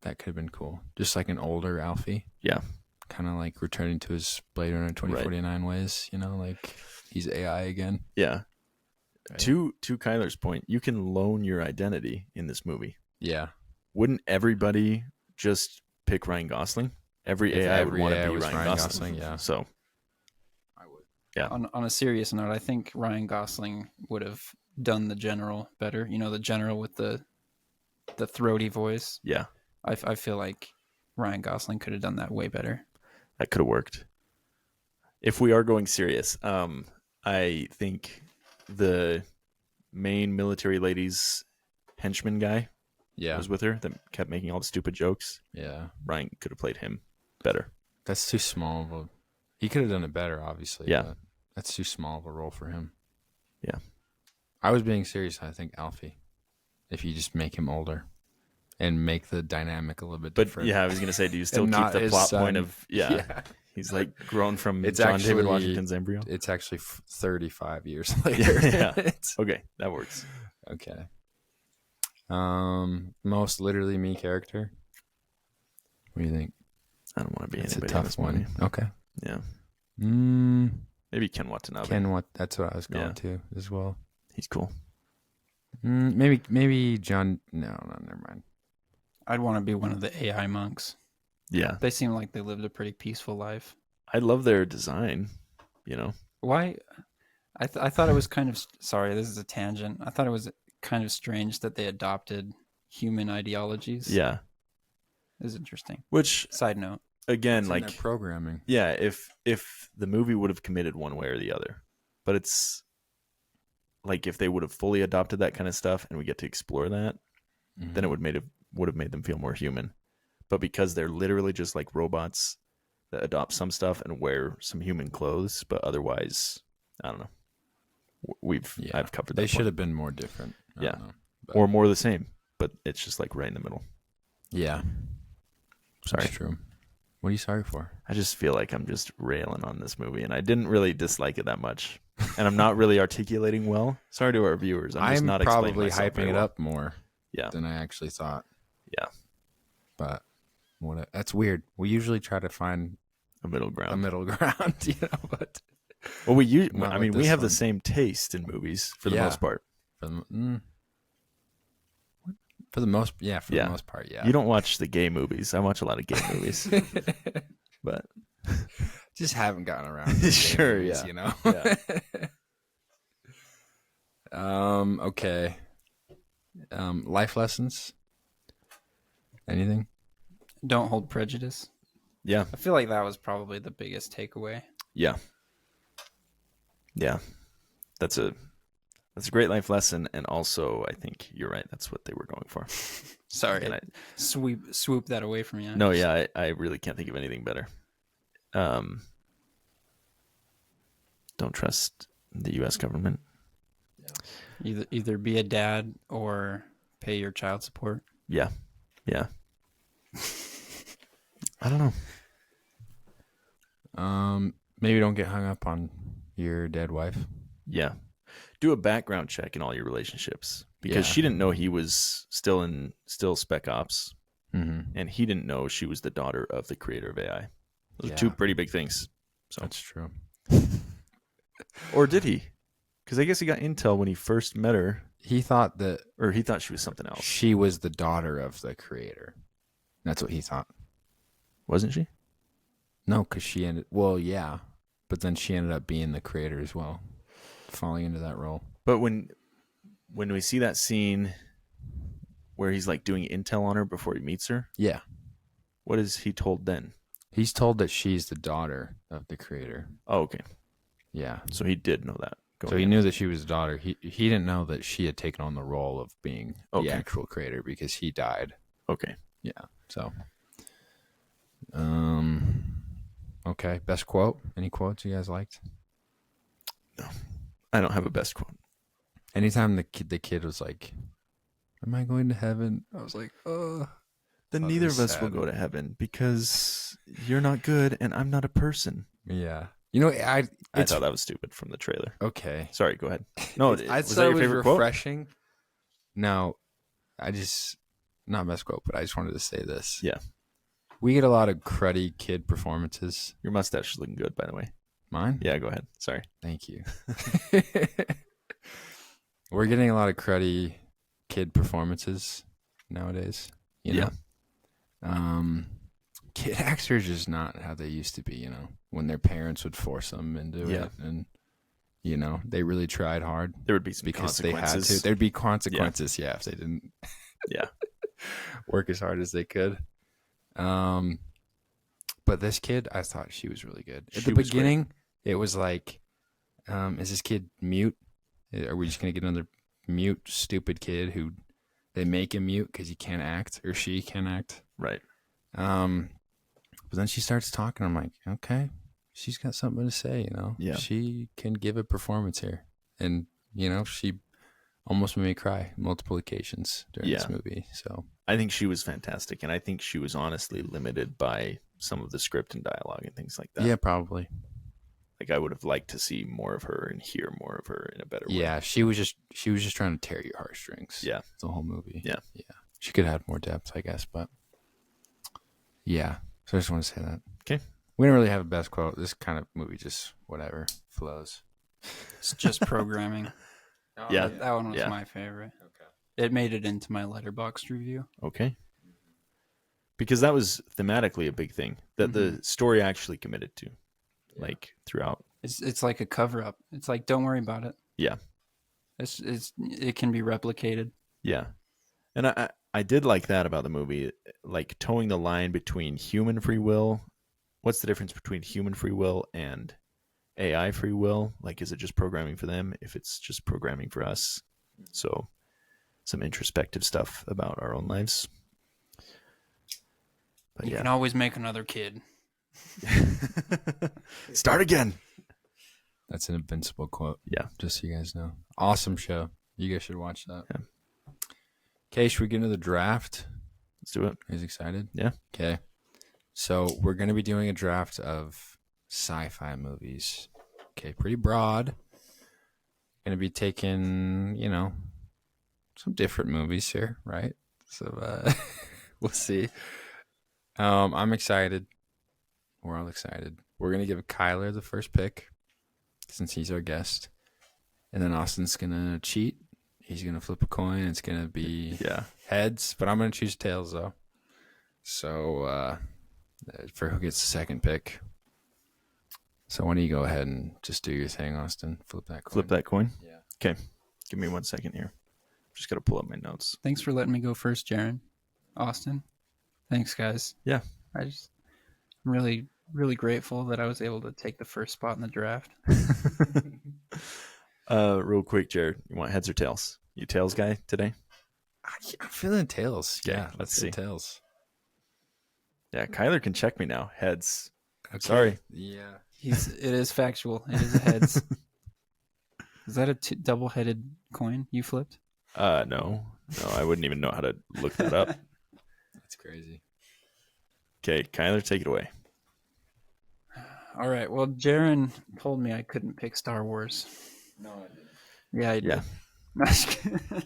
Speaker 8: that could have been cool. Just like an older Alfie.
Speaker 9: Yeah.
Speaker 8: Kind of like returning to his Blade Runner 2049 ways, like he's AI again.
Speaker 9: Yeah. To Kyler's point, you can loan your identity in this movie.
Speaker 8: Yeah.
Speaker 9: Wouldn't everybody just pick Ryan Gosling? Every
Speaker 8: If
Speaker 9: AI would
Speaker 8: every
Speaker 9: want to
Speaker 8: AI
Speaker 9: be
Speaker 8: was
Speaker 9: Ryan
Speaker 8: Ryan
Speaker 9: Gosling.
Speaker 8: Gosling, yeah.
Speaker 9: So
Speaker 8: I would.
Speaker 9: Yeah.
Speaker 10: On a serious note, I think Ryan Gosling would have done the general better. You know, the general with the throaty voice.
Speaker 9: yeah,
Speaker 10: I feel like Ryan Gosling could have done that way better.
Speaker 9: that could have worked. If we are going serious, I think the main military lady's henchman guy
Speaker 8: Yeah.
Speaker 9: was with her that kept making all the stupid jokes.
Speaker 8: Yeah.
Speaker 9: Ryan could have played him better.
Speaker 8: That's too small of a. He could have done it better, obviously.
Speaker 9: Yeah.
Speaker 8: But that's too small of a role for him.
Speaker 9: Yeah.
Speaker 8: I was being serious. I think Alfie. If you just make him older and make the dynamic a little bit
Speaker 9: But
Speaker 8: different.
Speaker 9: yeah, I was gonna say, do you still
Speaker 8: And
Speaker 9: keep
Speaker 8: not
Speaker 9: the
Speaker 8: his
Speaker 9: plot
Speaker 8: son.
Speaker 9: point of he's like grown from
Speaker 8: It's
Speaker 9: John David
Speaker 8: actually-
Speaker 9: Washington's embryo?
Speaker 8: It's actually 35 years later.
Speaker 9: Yeah.
Speaker 8: It's-
Speaker 9: Okay, that works.
Speaker 8: okay. Most literally me character. What do you think?
Speaker 9: I don't want to be
Speaker 8: It's a
Speaker 9: anybody in
Speaker 8: tough
Speaker 9: this
Speaker 8: one.
Speaker 9: movie.
Speaker 8: Okay.
Speaker 9: Yeah,
Speaker 8: Mm,
Speaker 9: maybe Ken Watanabe.
Speaker 8: Ken, what? That's what I was going
Speaker 9: Yeah.
Speaker 8: to as well.
Speaker 9: He's cool.
Speaker 8: Maybe John. No, never mind.
Speaker 10: I'd want to be one of the AI monks.
Speaker 9: Yeah,
Speaker 10: They seem like they lived a pretty peaceful life.
Speaker 9: I love their design. You know,
Speaker 10: Why? I thought it was kind of sorry. This is a tangent. I thought it was kind of strange that they adopted human ideologies.
Speaker 9: yeah.
Speaker 10: It was interesting.
Speaker 9: Which
Speaker 10: Side note.
Speaker 9: again,
Speaker 8: It's in
Speaker 9: like,
Speaker 8: their programming.
Speaker 9: yeah, if the movie would have committed one way or the other, but it's like if they would have fully adopted that kind of stuff and we get to explore that, then it would have made them feel more human. But because they're literally just like robots that adopt some stuff and wear some human clothes, but otherwise, I don't know. I've covered that.
Speaker 8: They should
Speaker 9: point.
Speaker 8: have been more different. I
Speaker 9: Yeah.
Speaker 8: don't know. But-
Speaker 9: Or more the same, but it's just like right in the middle.
Speaker 8: Yeah.
Speaker 9: Sorry.
Speaker 8: That's true. What are you sorry for?
Speaker 9: I just feel like I'm just railing on this movie, and I didn't really dislike it that much, and I'm not really articulating well. Sorry to our viewers. I'm just not explaining
Speaker 8: probably
Speaker 9: myself
Speaker 8: hyping
Speaker 9: very
Speaker 8: it
Speaker 9: well.
Speaker 8: up more
Speaker 9: Yeah,
Speaker 8: than I actually thought.
Speaker 9: yeah,
Speaker 8: But that's weird. We usually try to find
Speaker 9: a middle
Speaker 8: a
Speaker 9: ground.
Speaker 8: middle ground, But
Speaker 9: Well,
Speaker 8: Not
Speaker 9: I
Speaker 8: with
Speaker 9: mean, we
Speaker 8: this
Speaker 9: have
Speaker 8: one.
Speaker 9: the same taste in movies for the
Speaker 8: Yeah.
Speaker 9: most part.
Speaker 8: for the most, for
Speaker 9: Yeah.
Speaker 8: the most part, yeah.
Speaker 9: You don't watch the gay movies. I watch a lot of gay movies, but
Speaker 8: just haven't gotten around. To the
Speaker 9: Sure,
Speaker 8: movies,
Speaker 9: yeah.
Speaker 8: You know.
Speaker 9: yeah,
Speaker 8: Okay. Life lessons. Anything?
Speaker 10: Don't hold prejudice.
Speaker 9: yeah,
Speaker 10: I feel like that was probably the biggest takeaway.
Speaker 9: yeah, yeah. That's a great life lesson, and also I think you're right. That's what they were going for.
Speaker 10: Sorry,
Speaker 9: And I-
Speaker 10: swoop that away from you.
Speaker 9: No, yeah, I really can't think of anything better. Don't trust the U.S. government.
Speaker 10: Either be a dad or pay your child support.
Speaker 9: Yeah, yeah. I don't know.
Speaker 8: Maybe don't get hung up on your dead wife.
Speaker 9: Yeah, do a background check in all your relationships because
Speaker 8: Yeah.
Speaker 9: she didn't know he was still Spec Ops,
Speaker 8: Mm-hmm.
Speaker 9: and he didn't know she was the daughter of the creator of AI. Those
Speaker 8: Yeah.
Speaker 9: are two pretty big things. So,
Speaker 8: That's true.
Speaker 9: or did he? Because I guess he got intel when he first met her,
Speaker 8: He thought that
Speaker 9: or he thought she was something else,
Speaker 8: she was the daughter of the creator. That's what he thought.
Speaker 9: wasn't she?
Speaker 8: No, because she ended. Well, yeah, but then she ended up being the creator as well, falling into that role.
Speaker 9: But when we see that scene where he's like doing intel on her before he meets her,
Speaker 8: Yeah,
Speaker 9: what is he told then?
Speaker 8: he's told that she's the daughter of the creator.
Speaker 9: Oh, okay.
Speaker 8: Yeah,
Speaker 9: So he did know that.
Speaker 8: so he knew that she was the daughter. He didn't know that she had taken on the role of being
Speaker 9: Okay.
Speaker 8: the actual creator because he died.
Speaker 9: Okay.
Speaker 8: Yeah. So, okay. Best quote. Any quotes you guys liked?
Speaker 9: I don't have a best quote.
Speaker 8: Anytime the kid was like, "Am I going to heaven?" I was like, "Oh."
Speaker 9: Then
Speaker 8: Oh,
Speaker 9: neither
Speaker 8: that's
Speaker 9: of us will
Speaker 8: sad.
Speaker 9: go to heaven because you're not good and I'm not a person.
Speaker 8: Yeah. You know,
Speaker 9: I
Speaker 8: it's
Speaker 9: thought that was stupid from the trailer.
Speaker 8: okay.
Speaker 9: Sorry, go ahead. No,
Speaker 8: I
Speaker 9: was
Speaker 8: thought
Speaker 9: that
Speaker 8: it
Speaker 9: your
Speaker 8: was
Speaker 9: favorite quote?
Speaker 8: refreshing. No, I just not best quote, but I just wanted to say this.
Speaker 9: Yeah.
Speaker 8: We get a lot of cruddy kid performances.
Speaker 9: Your mustache is looking good, by the way.
Speaker 8: Mine?
Speaker 9: Yeah, go ahead. Sorry.
Speaker 8: Thank you. We're getting a lot of cruddy kid performances nowadays. You know? Kid actors just not how they used to be, you know, when their parents would force them into it. And, you know, they really tried hard.
Speaker 9: There would be some
Speaker 8: because they had
Speaker 9: consequences.
Speaker 8: to. There'd be consequences, if they didn't work as hard as they could. But this kid, I thought she was really good. At the beginning, it was like, is this kid mute? Are we just going to get another mute, stupid kid who they make him mute because he can't act or she can't act?
Speaker 9: Right.
Speaker 8: But then she starts talking. I'm like, okay, she's got something to say, you know?
Speaker 9: Yeah.
Speaker 8: She can give a performance here. And, you know, she almost made me cry multiple occasions during this movie. So
Speaker 9: I think she was fantastic. And I think she was honestly limited by some of the script and dialogue and things like that.
Speaker 8: Yeah, probably.
Speaker 9: Like I would have liked to see more of her and hear more of her in a better way.
Speaker 8: Yeah, she was just trying to tear your heartstrings.
Speaker 9: Yeah.
Speaker 8: The whole movie.
Speaker 9: Yeah.
Speaker 8: Yeah. She could have had more depth, I guess, but yeah. So I just want to say that.
Speaker 9: Okay.
Speaker 8: We don't really have a best quote. This kind of movie just whatever flows.
Speaker 10: It's just programming.
Speaker 9: Yeah.
Speaker 10: That one was my favorite. Okay. It made it into my Letterboxd review.
Speaker 9: Okay. Because that was thematically a big thing that the story actually committed to, like throughout.
Speaker 10: It's like a cover up. It's like, don't worry about it.
Speaker 9: Yeah.
Speaker 10: It can be replicated.
Speaker 9: Yeah. And I did like that about the movie, like towing the line between human free will. What's the difference between human free will and AI free will? Like, is it just programming for them if it's just programming for us? So some introspective stuff about our own lives. But
Speaker 10: you can always make another kid.
Speaker 9: Start again.
Speaker 8: That's an invincible quote.
Speaker 9: Yeah.
Speaker 8: Just so you guys know. Awesome show. You guys should watch that.
Speaker 9: Yeah.
Speaker 8: Okay, should we get into the draft?
Speaker 9: Let's do it.
Speaker 8: Are you excited?
Speaker 9: Yeah.
Speaker 8: Okay. So we're going to be doing a draft of sci-fi movies. Okay, pretty broad. Going to be taking, you know, some different movies here, right? So we'll see. I'm excited. We're all excited. We're going to give Kyler the first pick since he's our guest. And then Austin's going to cheat. He's going to flip a coin. It's going to be heads, but I'm going to choose tails, though. So for who gets the second pick. So why don't you go ahead and just do your thing, Austin? Flip that coin.
Speaker 9: Flip that coin?
Speaker 8: Yeah.
Speaker 9: Okay. Give me 1 second here. Just got to pull up my notes.
Speaker 10: Thanks for letting me go first, Jaron. Austin. Thanks, guys.
Speaker 9: Yeah.
Speaker 10: I'm really, really grateful that I was able to take the first spot in the draft.
Speaker 9: Real quick, Jared, you want heads or tails? You tails guy today?
Speaker 8: I'm feeling tails.
Speaker 9: Okay,
Speaker 8: Yeah,
Speaker 9: let's see.
Speaker 8: Tails.
Speaker 9: Yeah, Kyler can check me now. Heads.
Speaker 8: Okay.
Speaker 9: Sorry.
Speaker 8: Yeah.
Speaker 10: It is factual. It is a heads. Is that a double-headed coin you flipped?
Speaker 9: No, I wouldn't even know how to look that up.
Speaker 8: That's crazy.
Speaker 9: Okay, Kyler, take it away.
Speaker 10: All right. Well, Jaron told me I couldn't pick Star Wars.
Speaker 8: No, I didn't.
Speaker 10: Yeah, I did.
Speaker 9: Yeah.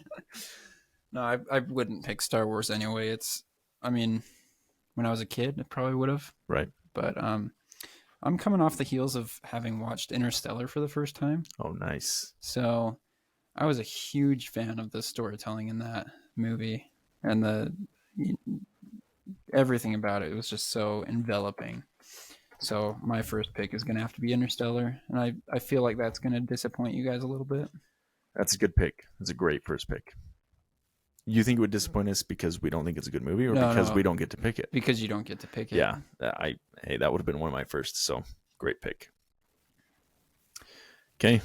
Speaker 10: No, I wouldn't pick Star Wars anyway. When I was a kid, I probably would have.
Speaker 9: Right.
Speaker 10: But I'm coming off the heels of having watched Interstellar for the first time.
Speaker 9: Oh, nice.
Speaker 10: So I was a huge fan of the storytelling in that movie, and everything about it was just so enveloping. So my first pick is going to have to be Interstellar, and I feel like that's going to disappoint you guys a little bit.
Speaker 9: That's a good pick. That's a great first pick. You think it would disappoint us because we don't think it's a good movie, or because we don't get to pick it?
Speaker 10: Because you don't get to pick it.
Speaker 9: Yeah, that would have been one of my first. So great pick. Okay.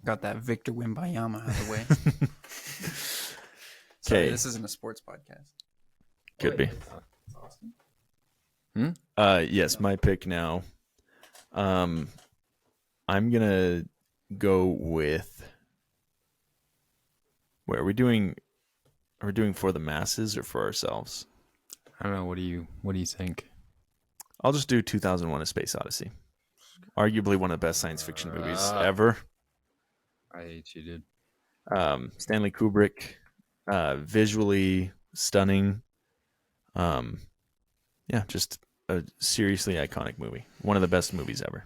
Speaker 10: Got that Victor Wembanyama out of the way.
Speaker 9: Okay.
Speaker 10: This isn't a sports podcast.
Speaker 9: Could be. Yes, my pick now. I'm gonna go with. Where are we doing? Are we doing for the masses or for ourselves?
Speaker 8: I don't know. What do you think?
Speaker 9: I'll just do 2001: A Space Odyssey. Arguably one of the best science fiction movies ever.
Speaker 8: I cheated.
Speaker 9: Stanley Kubrick, visually stunning. Yeah, just a seriously iconic movie. One of the best movies ever.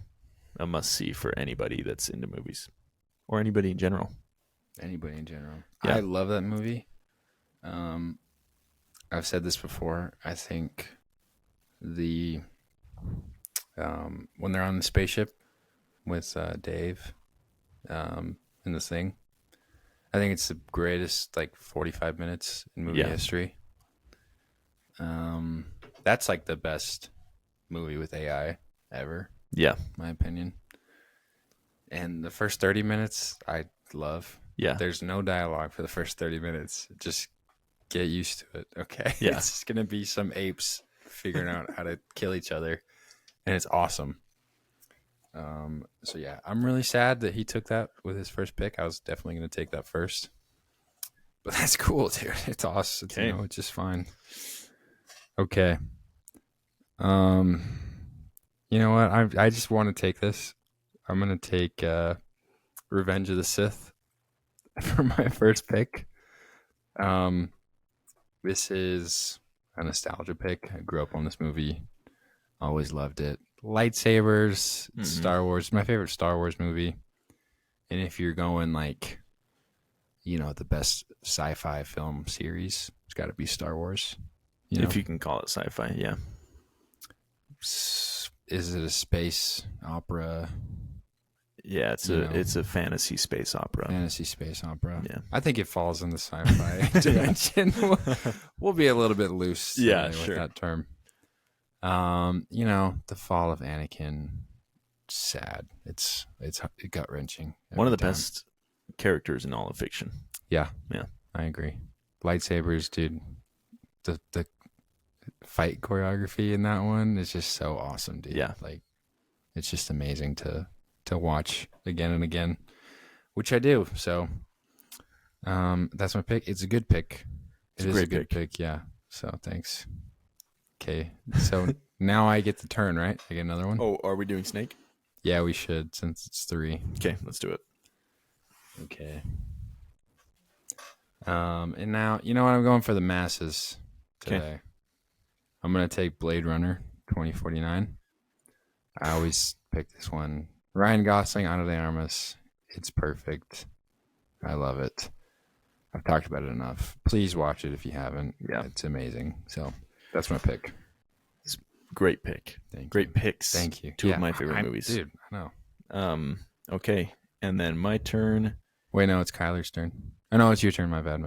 Speaker 9: A must-see for anybody that's into movies. Or anybody in general.
Speaker 8: Anybody in general.
Speaker 9: Yeah.
Speaker 8: I love that movie. I've said this before. I think the when they're on the spaceship with Dave in the thing, I think it's the greatest 45 minutes in movie history. That's like the best movie with AI ever.
Speaker 9: Yeah.
Speaker 8: In my opinion. And the first 30 minutes I love.
Speaker 9: Yeah.
Speaker 8: There's no dialogue for the first 30 minutes. Just get used to it. Okay.
Speaker 9: Yeah.
Speaker 8: It's just gonna be some apes figuring out how to kill each other. And it's awesome. So yeah, I'm really sad that he took that with his first pick. I was definitely gonna take that first. But that's cool, dude. It's awesome.
Speaker 9: Okay.
Speaker 8: It's just fine. Okay. You know what? I just want to take this. I'm gonna take Revenge of the Sith for my first pick. This is a nostalgia pick. I grew up on this movie. Always loved it. Lightsabers, Star Wars, my favorite Star Wars movie. And if you're going the best sci-fi film series, it's got to be Star Wars.
Speaker 9: If you can call it sci-fi, yeah.
Speaker 8: Is it a space opera?
Speaker 9: Yeah, it's a fantasy space opera.
Speaker 8: Fantasy space opera.
Speaker 9: Yeah.
Speaker 8: I think it falls in the sci-fi dimension. We'll be a little bit loose with that term. The fall of Anakin, sad. It's gut-wrenching.
Speaker 9: One of the best characters in all of fiction.
Speaker 8: Yeah.
Speaker 9: Yeah.
Speaker 8: I agree. Lightsabers, dude. The fight choreography in that one is just so awesome, dude.
Speaker 9: Yeah.
Speaker 8: It's just amazing to watch again and again, which I do. So that's my pick. It's a good pick.
Speaker 9: It's a great
Speaker 8: good pick. Yeah. So thanks. Okay. So now I get the turn, right? I get another one.
Speaker 9: Oh, are we doing Snake?
Speaker 8: Yeah, we should, since it's 3.
Speaker 9: Okay, let's do it.
Speaker 8: Okay. And now, you know what? I'm going for the masses today.
Speaker 9: Okay.
Speaker 8: I'm going to take Blade Runner 2049. I always pick this one. Ryan Gosling, Ana de Armas. It's perfect. I love it. I've talked about it enough. Please watch it if you haven't.
Speaker 9: Yeah.
Speaker 8: It's amazing. So that's my pick.
Speaker 9: It's a great pick.
Speaker 8: Great
Speaker 9: picks.
Speaker 8: Thank you.
Speaker 9: Two of my favorite movies.
Speaker 8: Dude, I know.
Speaker 9: Okay. And then my turn.
Speaker 8: Wait, no, it's Kyler's turn. Oh, no, it's your turn. My bad.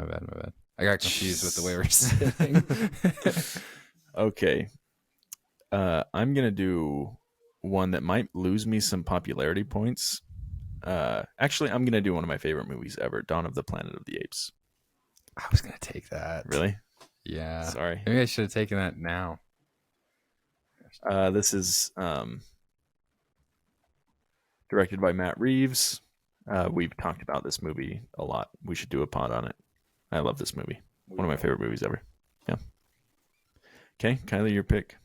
Speaker 8: I got confused with the way we're sitting.
Speaker 9: Okay. I'm going to do one that might lose me some popularity points. Actually, I'm going to do one of my favorite movies ever, Dawn of the Planet of the Apes.
Speaker 8: I was going to take that.
Speaker 9: Really?
Speaker 8: Yeah.
Speaker 9: Sorry.
Speaker 8: Maybe I should have taken that now.
Speaker 9: This is directed by Matt Reeves. We've talked about this movie a lot. We should do a pod on it. I love this movie. One of my favorite movies ever. Yeah. Okay, Kylie, your pick.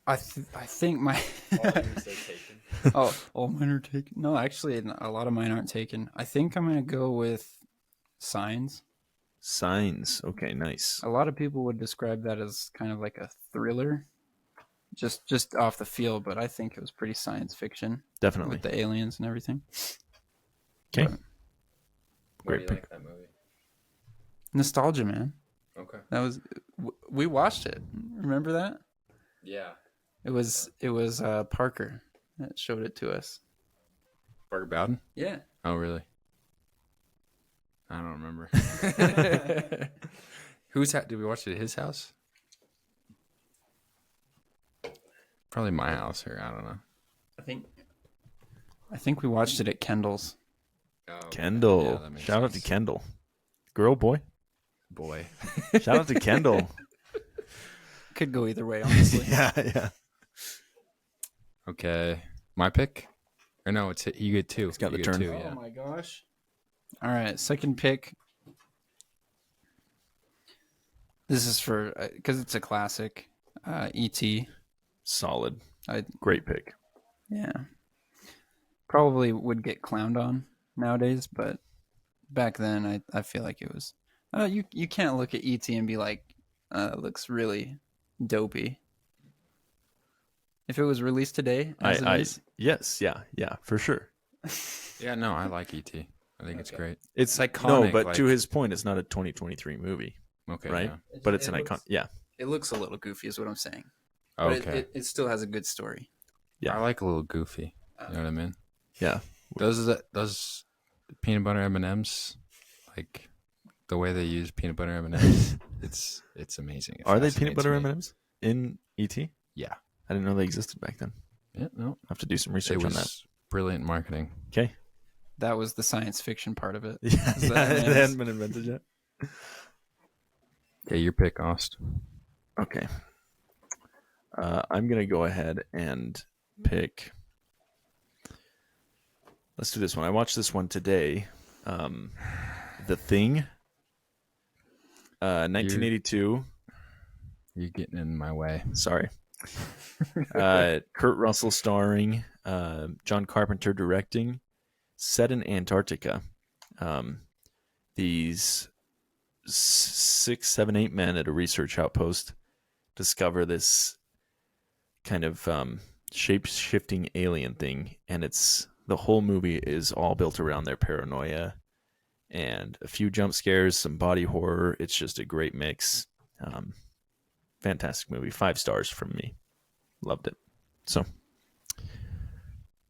Speaker 10: I think my all mine are taken. No, actually, a lot of mine aren't taken. I think I'm gonna go with Signs.
Speaker 9: Signs. Okay, nice.
Speaker 10: A lot of people would describe that as kind of like a thriller, just off the feel, but I think it was pretty science fiction.
Speaker 9: Definitely.
Speaker 10: With the aliens and everything.
Speaker 9: Okay.
Speaker 8: Great pick. Like that movie?
Speaker 10: Nostalgia, man.
Speaker 8: Okay.
Speaker 10: That was we watched it. Remember that?
Speaker 8: Yeah.
Speaker 10: It was Parker that showed it to us.
Speaker 8: Parker Bowden?
Speaker 10: Yeah.
Speaker 8: Oh, really? I don't remember. Did we watch it at his house? Probably my house, or I don't know.
Speaker 10: I think we watched it at Kendall's.
Speaker 8: Oh, okay.
Speaker 9: Kendall.
Speaker 8: Yeah,
Speaker 9: Shout out to Kendall. Girl, boy.
Speaker 8: Boy.
Speaker 9: Shout out to Kendall.
Speaker 10: Could go either way, honestly.
Speaker 9: Yeah.
Speaker 8: Okay. My pick? Or no, you get 2.
Speaker 9: He's got
Speaker 8: You
Speaker 9: the
Speaker 8: get
Speaker 9: turn.
Speaker 8: 2, yeah.
Speaker 10: Oh my gosh. All right, second pick. This is for because it's a classic. E.T.
Speaker 9: Solid.
Speaker 10: I
Speaker 9: Great pick.
Speaker 10: Yeah. Probably would get clowned on nowadays, but back then I feel like it was. You can't look at E.T. and be like, looks really dopey. If it was released today, as it is?
Speaker 9: Yes, yeah, for sure.
Speaker 8: Yeah, no, I like E.T. I think it's great.
Speaker 9: It's
Speaker 8: iconic.
Speaker 9: No, but
Speaker 8: like-
Speaker 9: to his point, it's not a 2023 movie,
Speaker 8: Okay,
Speaker 9: right?
Speaker 8: yeah.
Speaker 9: But it's an icon. Yeah,
Speaker 10: It looks a little goofy, is what I'm saying. But
Speaker 8: Okay.
Speaker 10: it still has a good story.
Speaker 9: Yeah.
Speaker 8: I like a little goofy. You know what I mean?
Speaker 9: yeah.
Speaker 8: Does peanut butter M&Ms, like the way they use peanut butter M&Ms, it's amazing. It
Speaker 9: Are they peanut
Speaker 8: fascinates
Speaker 9: butter
Speaker 8: me.
Speaker 9: M&Ms in ET?
Speaker 8: Yeah.
Speaker 9: I didn't know they existed back then.
Speaker 8: Yeah, no.
Speaker 9: I have to do some
Speaker 8: It
Speaker 9: research on that.
Speaker 8: was brilliant marketing.
Speaker 9: Okay.
Speaker 10: That was the science fiction part of it.
Speaker 9: Yeah,
Speaker 10: Is that
Speaker 9: it
Speaker 10: M&Ms?
Speaker 9: hadn't been invented yet.
Speaker 8: Okay, your pick, Ost.
Speaker 9: Okay. I'm going to go ahead and pick. Let's do this one. I watched this one today. The Thing. 1982.
Speaker 8: You're getting in my way.
Speaker 9: Sorry. Kurt Russell starring. John Carpenter directing. Set in Antarctica. These 6, 7, 8 men at a research outpost discover this kind of shape-shifting alien thing, and the whole movie is all built around their paranoia and a few jump scares, some body horror. It's just a great mix. Fantastic movie. 5 stars from me. Loved it. So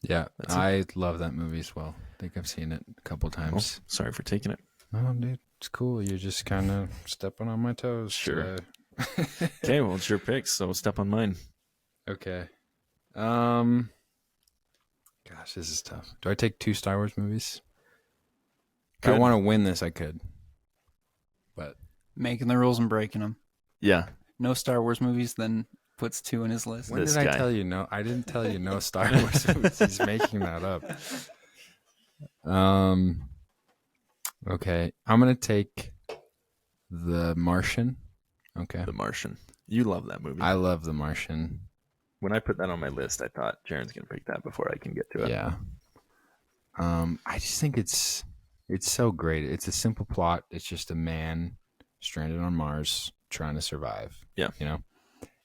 Speaker 8: Yeah,
Speaker 9: That's it.
Speaker 8: I love that movie as well. I think I've seen it a couple times.
Speaker 9: sorry for taking it.
Speaker 8: Oh, dude, it's cool. You're just kind of stepping on my toes.
Speaker 9: Sure. Okay, well, it's your pick, so step on mine.
Speaker 8: Okay. Gosh, this is tough. Do I take 2 Star Wars movies? If I
Speaker 9: Could.
Speaker 8: want to win this, I could. But
Speaker 10: Making the rules and breaking them.
Speaker 9: Yeah.
Speaker 10: No Star Wars movies, then puts 2 in his list.
Speaker 8: when
Speaker 9: This
Speaker 8: did
Speaker 9: guy.
Speaker 8: I tell you no? I didn't tell you no Star Wars movies. He's making that up. Okay. I'm going to take The Martian. Okay.
Speaker 9: The Martian. You love that movie.
Speaker 8: I love The Martian.
Speaker 9: When I put that on my list, I thought Jaren's going to pick that before I can get to it.
Speaker 8: Yeah. I just think it's so great. It's a simple plot. It's just a man stranded on Mars trying to survive.
Speaker 9: Yeah.
Speaker 8: You know?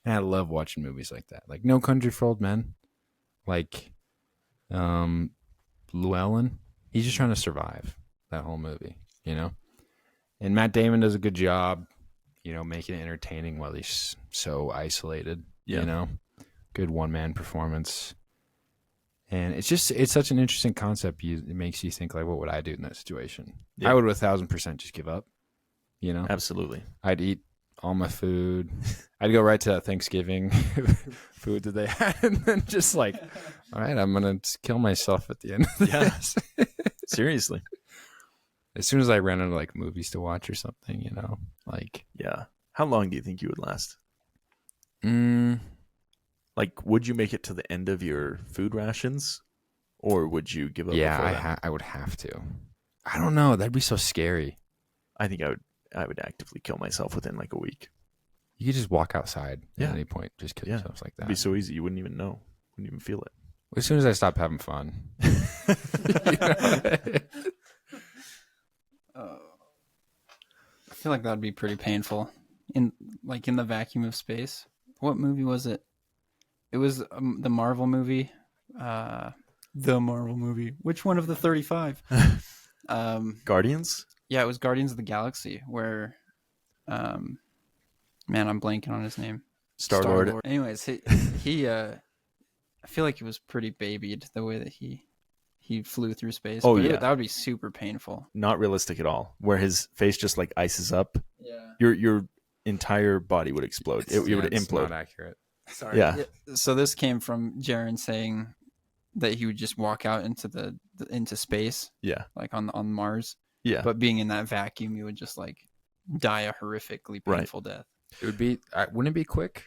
Speaker 8: And I love watching movies like that. Like No Country for Old Men. Like Llewellyn. He's just trying to survive that whole movie, you know? And Matt Damon does a good job, you know, making it entertaining while he's so isolated,
Speaker 9: Yeah.
Speaker 8: you know? Good one-man performance. And it's such an interesting concept. It makes you think, like, what would I do in that situation?
Speaker 9: Yeah.
Speaker 8: I would 1,000% just give up, you know?
Speaker 9: Absolutely.
Speaker 8: I'd eat all my food. I'd go right to that Thanksgiving food that they had and then just like, all right, I'm going to kill myself at the end of this.
Speaker 9: Seriously.
Speaker 8: As soon as I ran into like movies to watch or something, you know, like,
Speaker 9: Yeah. How long do you think you would last?
Speaker 8: mm,
Speaker 9: Like, would you make it to the end of your food rations? Or would you give up
Speaker 8: yeah,
Speaker 9: before that?
Speaker 8: I would have to. I don't know. That'd be so scary.
Speaker 9: I think I would actively kill myself within like a week.
Speaker 8: You could just walk outside
Speaker 9: Yeah.
Speaker 8: at any point, just kill
Speaker 9: Yeah.
Speaker 8: yourself like that.
Speaker 9: It'd be so easy. You wouldn't even know. Wouldn't even feel it.
Speaker 8: As soon as I stop having fun. You know?
Speaker 10: I feel like that would be pretty painful in the vacuum of space. What movie was it? It was the Marvel movie. The Marvel movie. Which one of the 35?
Speaker 9: Guardians?
Speaker 10: Yeah, it was Guardians of the Galaxy, where, man, I'm blanking on his name.
Speaker 9: Star-Lord.
Speaker 10: Anyways, he I feel like he was pretty babied the way that he flew through space.
Speaker 9: Oh,
Speaker 10: But
Speaker 9: yeah.
Speaker 10: that would be super painful.
Speaker 9: Not realistic at all. Where his face just like ices up.
Speaker 10: Yeah.
Speaker 9: Your entire body would explode. It would
Speaker 8: It's
Speaker 9: implode.
Speaker 8: not accurate.
Speaker 10: Sorry.
Speaker 9: Yeah.
Speaker 10: So this came from Jaren saying that he would just walk out into into space,
Speaker 9: Yeah.
Speaker 10: like on Mars.
Speaker 9: Yeah.
Speaker 10: But being in that vacuum, you would just like die a horrifically
Speaker 9: Right.
Speaker 10: painful death.
Speaker 8: It would be, wouldn't it be quick?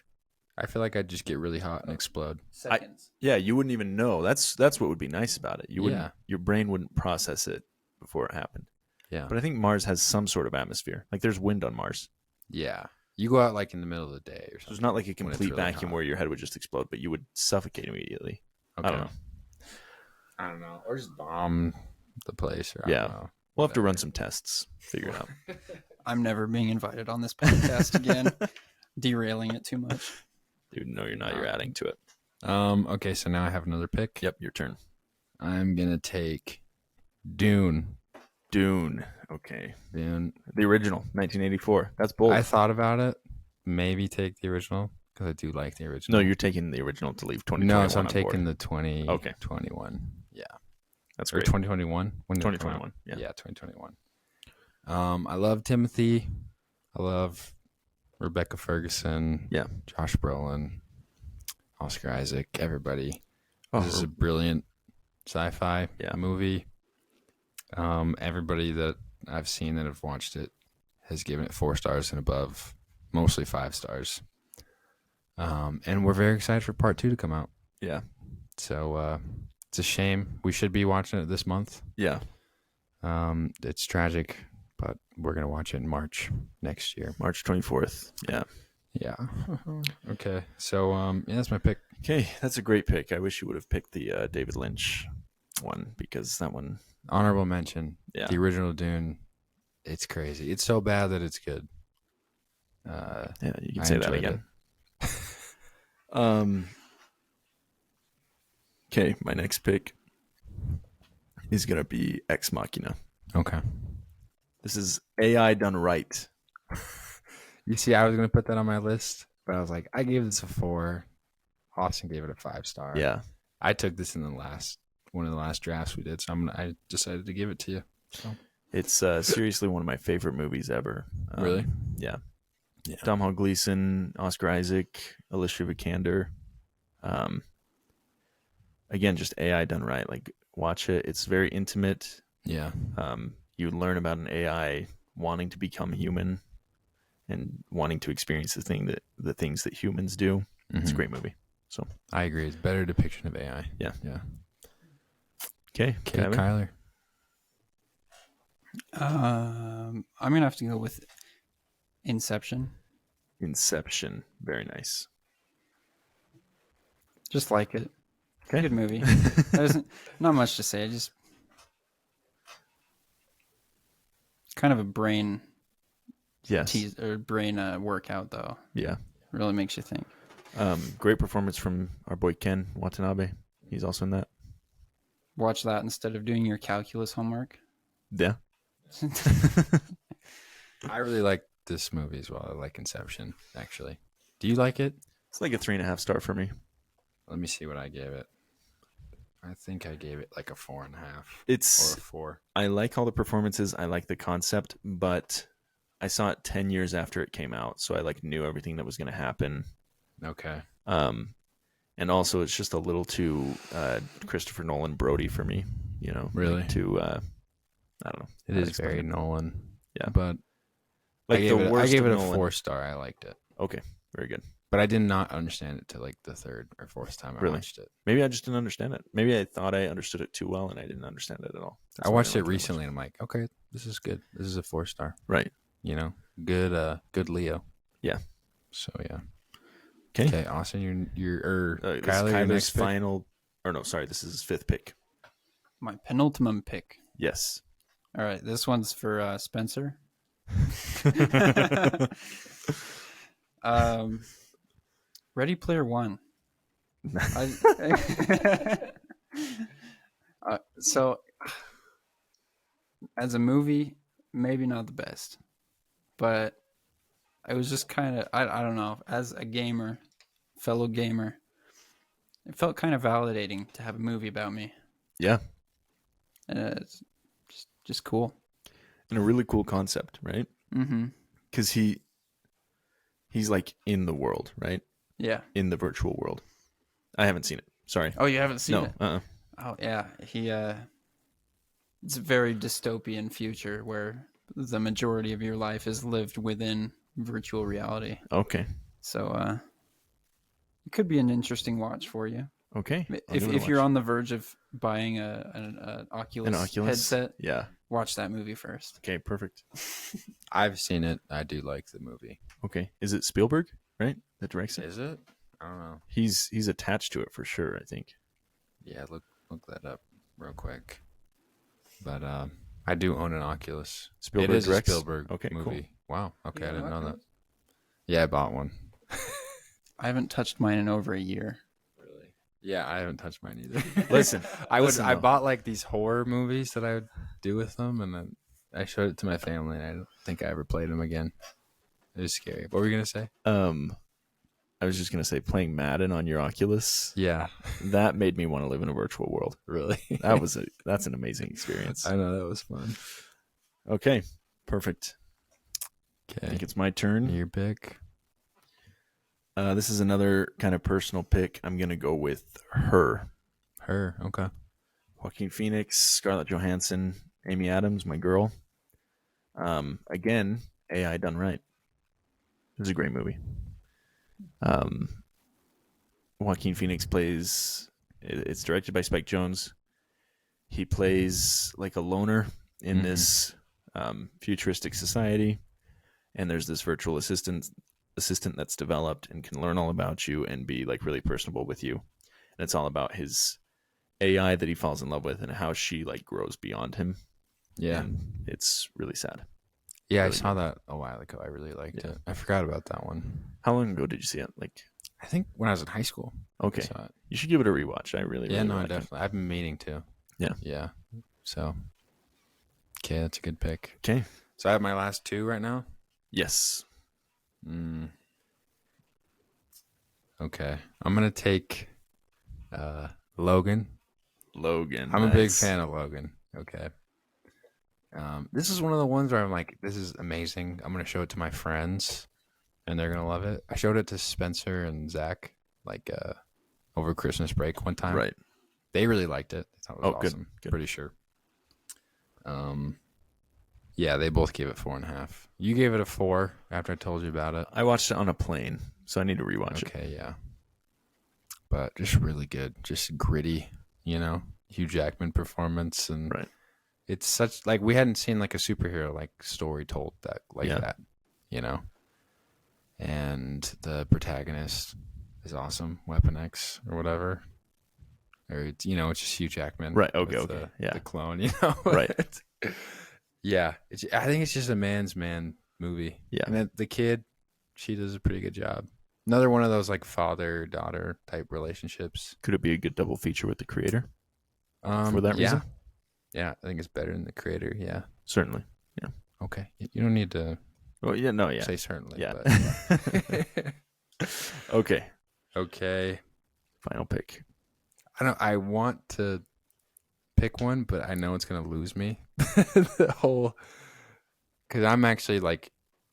Speaker 8: I feel like I'd just get really hot and explode.
Speaker 10: Seconds.
Speaker 9: Yeah, you wouldn't even know. That's what would be nice about it. You wouldn't.
Speaker 8: Yeah.
Speaker 9: Your brain wouldn't process it before it happened.
Speaker 8: Yeah.
Speaker 9: But I think Mars has some sort of atmosphere. Like there's wind on Mars.
Speaker 8: Yeah. You go out like in the middle of the day or
Speaker 9: So
Speaker 8: something.
Speaker 9: it's not like a
Speaker 8: when it's
Speaker 9: complete
Speaker 8: really
Speaker 9: vacuum
Speaker 8: hot.
Speaker 9: where your head would just explode, but you would suffocate immediately.
Speaker 8: Okay.
Speaker 9: I don't know.
Speaker 8: I don't know. Or just bomb the place. Or I
Speaker 9: Yeah.
Speaker 8: don't know.
Speaker 9: We'll have to run some tests. Figure it out.
Speaker 10: I'm never being invited on this podcast again. Derailing it too much.
Speaker 9: Dude, no, you're not. You're adding to it.
Speaker 8: Okay, so now I have another pick.
Speaker 9: Yep, your turn.
Speaker 8: I'm gonna take Dune.
Speaker 9: Dune. Okay.
Speaker 8: Dune.
Speaker 9: The original, 1984. That's bold.
Speaker 8: I thought about it. Maybe take the original because I do like the original.
Speaker 9: No, you're taking the original to leave 2021.
Speaker 8: No, so I'm
Speaker 9: on
Speaker 8: taking
Speaker 9: board.
Speaker 8: the 2021. Yeah.
Speaker 9: That's
Speaker 8: Or
Speaker 9: great.
Speaker 8: 2021. When did it come
Speaker 9: 2021.
Speaker 8: out?
Speaker 9: Yeah.
Speaker 8: Yeah, 2021. I love Timothy. I love Rebecca Ferguson.
Speaker 9: Yeah.
Speaker 8: Josh Brolin. Oscar Isaac. Everybody.
Speaker 9: Oh,
Speaker 8: This is a brilliant sci-fi
Speaker 9: Yeah.
Speaker 8: movie. Everybody that I've seen that have watched it has given it 4 stars and above, mostly 5 stars. And we're very excited for part 2 to come out.
Speaker 9: yeah.
Speaker 8: So it's a shame. We should be watching it this month.
Speaker 9: Yeah.
Speaker 8: It's tragic, but we're gonna watch it in March next year.
Speaker 9: March 24th. Yeah.
Speaker 8: Yeah. Okay. So yeah, that's my pick.
Speaker 9: Okay, that's a great pick. I wish you would have picked the David Lynch one because that one.
Speaker 8: Honorable mention.
Speaker 9: Yeah.
Speaker 8: The original Dune. It's crazy. It's so bad that it's good.
Speaker 9: Yeah, you can
Speaker 8: I
Speaker 9: say that
Speaker 8: enjoyed
Speaker 9: again. Okay, my next pick is gonna be Ex Machina.
Speaker 8: Okay.
Speaker 9: This is AI done right.
Speaker 8: You see, I was gonna put that on my list, but I was like, I gave this a 4. Austin gave it a 5 star.
Speaker 9: Yeah.
Speaker 8: I took this in one of the last drafts we did, so I decided to give it to you. So.
Speaker 9: It's seriously one of my favorite movies ever.
Speaker 8: Really?
Speaker 9: Yeah.
Speaker 8: Yeah.
Speaker 9: Domhnall Gleeson, Oscar Isaac, Alicia Vikander. Again, just AI done right. Like, watch it. It's very intimate.
Speaker 8: Yeah.
Speaker 9: You learn about an AI wanting to become human and wanting to experience the things that humans do. It's a great movie. So
Speaker 8: I agree. It's better depiction of AI.
Speaker 9: Yeah.
Speaker 8: Yeah.
Speaker 9: Okay,
Speaker 8: Kyler.
Speaker 10: I'm gonna have to go with Inception.
Speaker 9: Inception, very nice.
Speaker 10: Just like it.
Speaker 9: Okay.
Speaker 10: Good movie. There's not much to say. Just kind of a brain
Speaker 9: Yes.
Speaker 10: brain workout though.
Speaker 9: Yeah.
Speaker 10: Really makes you think.
Speaker 9: Great performance from our boy Ken Watanabe. He's also in that.
Speaker 10: Watch that instead of doing your calculus homework.
Speaker 9: Yeah.
Speaker 8: I really like this movie as well. I like Inception, actually. Do you like it?
Speaker 9: It's like a 3.5 star for me.
Speaker 8: Let me see what I gave it. I think I gave it like a 4.5.
Speaker 9: It's
Speaker 8: or a 4.
Speaker 9: I like all the performances. I like the concept, but I saw it 10 years after it came out, so I like knew everything that was going to happen.
Speaker 8: Okay.
Speaker 9: And also it's just a little too Christopher Nolan Brody for me, you know.
Speaker 8: Really?
Speaker 9: Like too I don't know.
Speaker 8: It is very Nolan.
Speaker 9: Yeah.
Speaker 8: But
Speaker 9: Like
Speaker 8: I gave it a
Speaker 9: Nolan.
Speaker 8: 4 star. I liked it.
Speaker 9: Okay, very good.
Speaker 8: But I did not understand it till like the 3rd or 4th time I
Speaker 9: Really?
Speaker 8: watched it.
Speaker 9: Maybe I just didn't understand it. Maybe I thought I understood it too well and I didn't understand it at all. That's
Speaker 8: I
Speaker 9: why
Speaker 8: watched
Speaker 9: didn't
Speaker 8: it
Speaker 9: like that
Speaker 8: recently and I'm like, okay, this is good. This is a 4 star.
Speaker 9: much. Right.
Speaker 8: You know, good Leo.
Speaker 9: Yeah.
Speaker 8: So yeah.
Speaker 9: Okay.
Speaker 8: Okay, Austin, you're
Speaker 9: This is
Speaker 8: Kyler, your
Speaker 9: Kyler's
Speaker 8: next pick?
Speaker 9: final, or no, sorry, this is his 5th pick.
Speaker 10: My penultimate pick.
Speaker 9: Yes.
Speaker 10: All right, this one's for Spencer. Ready Player One. So, as a movie, maybe not the best, but it was just kind of, I don't know, as a gamer, fellow gamer, it felt kind of validating to have a movie about me.
Speaker 9: Yeah.
Speaker 10: And it's just cool.
Speaker 9: And a really cool concept, right?
Speaker 10: Mm-hmm.
Speaker 9: Because he's like in the world, right?
Speaker 10: Yeah.
Speaker 9: In the virtual world. I haven't seen it. Sorry.
Speaker 10: Oh, you haven't seen
Speaker 9: No.
Speaker 10: it? Oh, yeah. It's a very dystopian future where the majority of your life is lived within virtual reality.
Speaker 9: Okay.
Speaker 10: So, it could be an interesting watch for you.
Speaker 9: Okay.
Speaker 10: If you're on the verge of buying an Oculus headset,
Speaker 9: yeah.
Speaker 10: watch that movie first.
Speaker 9: Okay, perfect.
Speaker 8: I've seen it. I do like the movie.
Speaker 9: Okay. Is it Spielberg, right? That directs it?
Speaker 8: Is it? I don't know.
Speaker 9: He's attached to it for sure, I think.
Speaker 8: Yeah, look that up real quick. But I do own an Oculus.
Speaker 9: Spielberg
Speaker 8: it is
Speaker 9: directs?
Speaker 8: a Spielberg
Speaker 9: Okay,
Speaker 8: movie.
Speaker 9: cool.
Speaker 8: Wow. Okay,
Speaker 10: You
Speaker 8: I didn't
Speaker 10: got
Speaker 8: know
Speaker 10: Oculus?
Speaker 8: that. Yeah, I bought one.
Speaker 10: I haven't touched mine in over a year.
Speaker 8: Really? Yeah, I haven't touched mine either.
Speaker 9: Listen,
Speaker 8: I
Speaker 9: though.
Speaker 8: bought like these horror movies that I would do with them, and then I showed it to my family, and I don't think I ever played them again. It was scary. What were you gonna say?
Speaker 9: I was just gonna say, playing Madden on your Oculus.
Speaker 8: Yeah,
Speaker 9: That made me want to live in a virtual world.
Speaker 8: really.
Speaker 9: That's an amazing experience.
Speaker 8: I know that was fun.
Speaker 9: Okay, perfect. I
Speaker 8: Okay,
Speaker 9: think it's my turn.
Speaker 8: your pick.
Speaker 9: This is another kind of personal pick. I'm gonna go with Her.
Speaker 8: Her. Okay.
Speaker 9: Joaquin Phoenix, Scarlett Johansson, Amy Adams, my girl. Again, AI done right. It was a great movie. Joaquin Phoenix plays. It's directed by Spike Jonze. He plays like a loner in this futuristic society, and there's this virtual assistant that's developed and can learn all about you and be like really personable with you. And it's all about his AI that he falls in love with and how she like grows beyond him.
Speaker 8: Yeah.
Speaker 9: And it's really sad.
Speaker 8: Yeah, I
Speaker 9: really
Speaker 8: saw that a while ago. I really liked it. I forgot about that one.
Speaker 9: How long ago did you see it? Like,
Speaker 8: I think when I was in high school.
Speaker 9: okay,
Speaker 8: I saw it.
Speaker 9: you should give it a rewatch. I really,
Speaker 8: Yeah,
Speaker 9: really
Speaker 8: no,
Speaker 9: like it.
Speaker 8: definitely. I've been meaning to.
Speaker 9: Yeah.
Speaker 8: Yeah. So, okay, that's a good pick.
Speaker 9: Okay.
Speaker 8: So I have my last two right now.
Speaker 9: Yes.
Speaker 8: Okay, I'm gonna take Logan.
Speaker 9: Logan.
Speaker 8: I'm a big
Speaker 9: nice.
Speaker 8: fan of Logan. Okay. This is one of the ones where I'm like, this is amazing. I'm gonna show it to my friends, and they're gonna love it. I showed it to Spencer and Zach like over Christmas break one time.
Speaker 9: Right.
Speaker 8: They really liked it. They thought it was
Speaker 9: Oh, good,
Speaker 8: awesome.
Speaker 9: good.
Speaker 8: Pretty sure. Yeah, they both gave it 4.5. You gave it a 4 after I told you about it.
Speaker 9: I watched it on a plane, so I need to rewatch it.
Speaker 8: Okay, yeah. But just really good. Just gritty, you know? Hugh Jackman performance. And
Speaker 9: Right.
Speaker 8: it's such, like, we hadn't seen, like, a superhero, like, story told that, like
Speaker 9: Yeah.
Speaker 8: that, you know? And the protagonist is awesome. Weapon X or whatever. Or, it's, you know, it's just Hugh Jackman.
Speaker 9: Right, okay,
Speaker 8: with
Speaker 9: okay, yeah.
Speaker 8: The clone, you know?
Speaker 9: Right.
Speaker 8: Yeah. I think it's just a man's man movie.
Speaker 9: Yeah.
Speaker 8: And then the kid, she does a pretty good job. Another one of those like father-daughter type relationships.
Speaker 9: Could it be a good double feature with the creator? For that
Speaker 8: yeah.
Speaker 9: reason?
Speaker 8: Yeah, I think it's better than the creator. Yeah.
Speaker 9: Certainly. Yeah.
Speaker 8: Okay. You don't need to
Speaker 9: Well, yeah, no, yeah.
Speaker 8: say certainly.
Speaker 9: Yeah.
Speaker 8: But,
Speaker 9: Okay.
Speaker 8: okay.
Speaker 9: Final pick.
Speaker 8: I want to pick one, but I know it's gonna lose me. The whole, because I'm actually like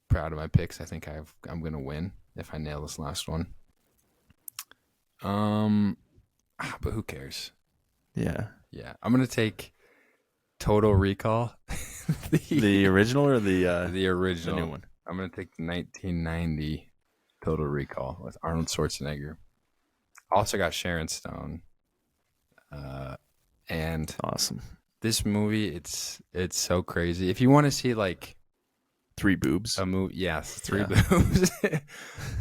Speaker 8: proud of my picks. I think I'm gonna win if I nail this last one. But who cares?
Speaker 9: Yeah.
Speaker 8: Yeah, I'm gonna take Total Recall.
Speaker 9: The original or the
Speaker 8: original,
Speaker 9: the new one?
Speaker 8: I'm gonna take the 1990 Total Recall with Arnold Schwarzenegger. Also got Sharon Stone. And
Speaker 9: Awesome.
Speaker 8: this movie, it's so crazy. If you want to see like
Speaker 9: 3 boobs.
Speaker 8: a movie, yes, 3
Speaker 9: Yeah.
Speaker 8: boobs,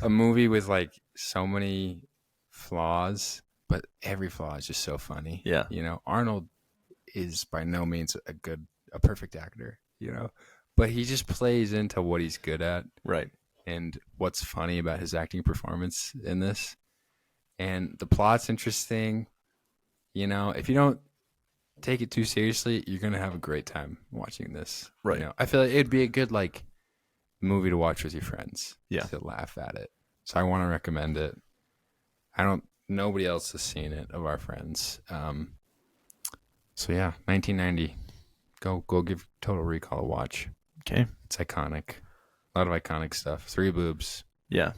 Speaker 8: a movie with like so many flaws, but every flaw is just so funny.
Speaker 9: Yeah.
Speaker 8: You know, Arnold is by no means a perfect actor, you know, but he just plays into what he's good at
Speaker 9: Right.
Speaker 8: and what's funny about his acting performance in this. And the plot's interesting. You know, if you don't take it too seriously, you're going to have a great time watching this.
Speaker 9: Right.
Speaker 8: You know, I feel like it'd be a good like movie to watch with your friends.
Speaker 9: Yeah.
Speaker 8: To laugh at it. So I want to recommend it. Nobody else has seen it of our friends. So yeah, 1990. Go give Total Recall a watch.
Speaker 9: Okay.
Speaker 8: It's iconic. A lot of iconic stuff. 3 boobs.
Speaker 9: Yeah.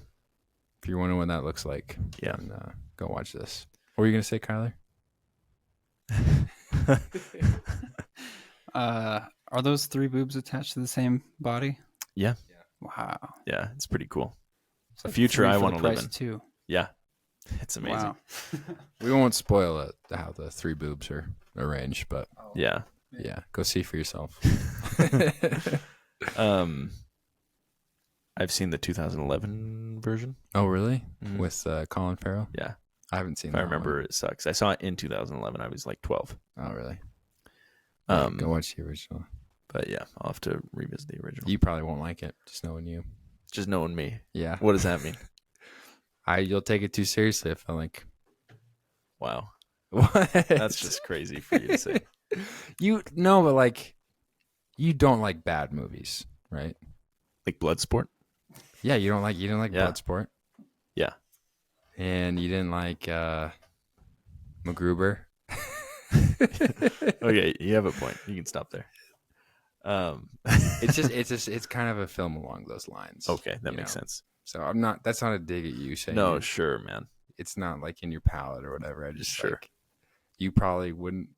Speaker 8: If you're wondering what that looks like,
Speaker 9: Yeah.
Speaker 8: then, go watch this. What were you going to say, Kyler?
Speaker 10: Are those 3 boobs attached to the same body?
Speaker 9: Yeah.
Speaker 10: Wow.
Speaker 9: Yeah. It's pretty cool.
Speaker 10: It's
Speaker 9: A
Speaker 10: like
Speaker 9: future
Speaker 10: 3
Speaker 9: I
Speaker 10: for the
Speaker 9: want to live
Speaker 10: price
Speaker 9: in.
Speaker 10: of 2.
Speaker 9: Yeah. It's amazing.
Speaker 10: Wow.
Speaker 8: We won't spoil it, how the 3 boobs are arranged, but
Speaker 9: Yeah.
Speaker 8: yeah, go see for yourself.
Speaker 9: I've seen the 2011 version.
Speaker 8: Oh, really?
Speaker 9: Mhm.
Speaker 8: With Colin Farrell?
Speaker 9: Yeah.
Speaker 8: I haven't seen
Speaker 9: If
Speaker 8: that
Speaker 9: I remember, it sucks. I saw it in 2011. I was like 12.
Speaker 8: one. Oh, really?
Speaker 9: Um,
Speaker 8: Go watch the original.
Speaker 9: But yeah, I'll have to revisit the original.
Speaker 8: You probably won't like it, just knowing you.
Speaker 9: Just knowing me.
Speaker 8: Yeah.
Speaker 9: What does that mean?
Speaker 8: You'll take it too seriously, I feel like.
Speaker 9: Wow.
Speaker 8: What?
Speaker 9: That's just crazy for you to say.
Speaker 8: But like, you don't like bad movies, right?
Speaker 9: Like Bloodsport?
Speaker 8: Yeah, you don't like
Speaker 9: Yeah.
Speaker 8: Bloodsport,
Speaker 9: Yeah.
Speaker 8: and you didn't like MacGruber.
Speaker 9: Okay, you have a point. You can stop there.
Speaker 8: It's kind of a film along those lines.
Speaker 9: Okay, that
Speaker 8: you
Speaker 9: makes
Speaker 8: know?
Speaker 9: sense.
Speaker 8: So that's not a dig at you saying
Speaker 9: No, sure, man.
Speaker 8: it's not like in your palate or whatever. I just
Speaker 9: Sure.
Speaker 8: like, you probably wouldn't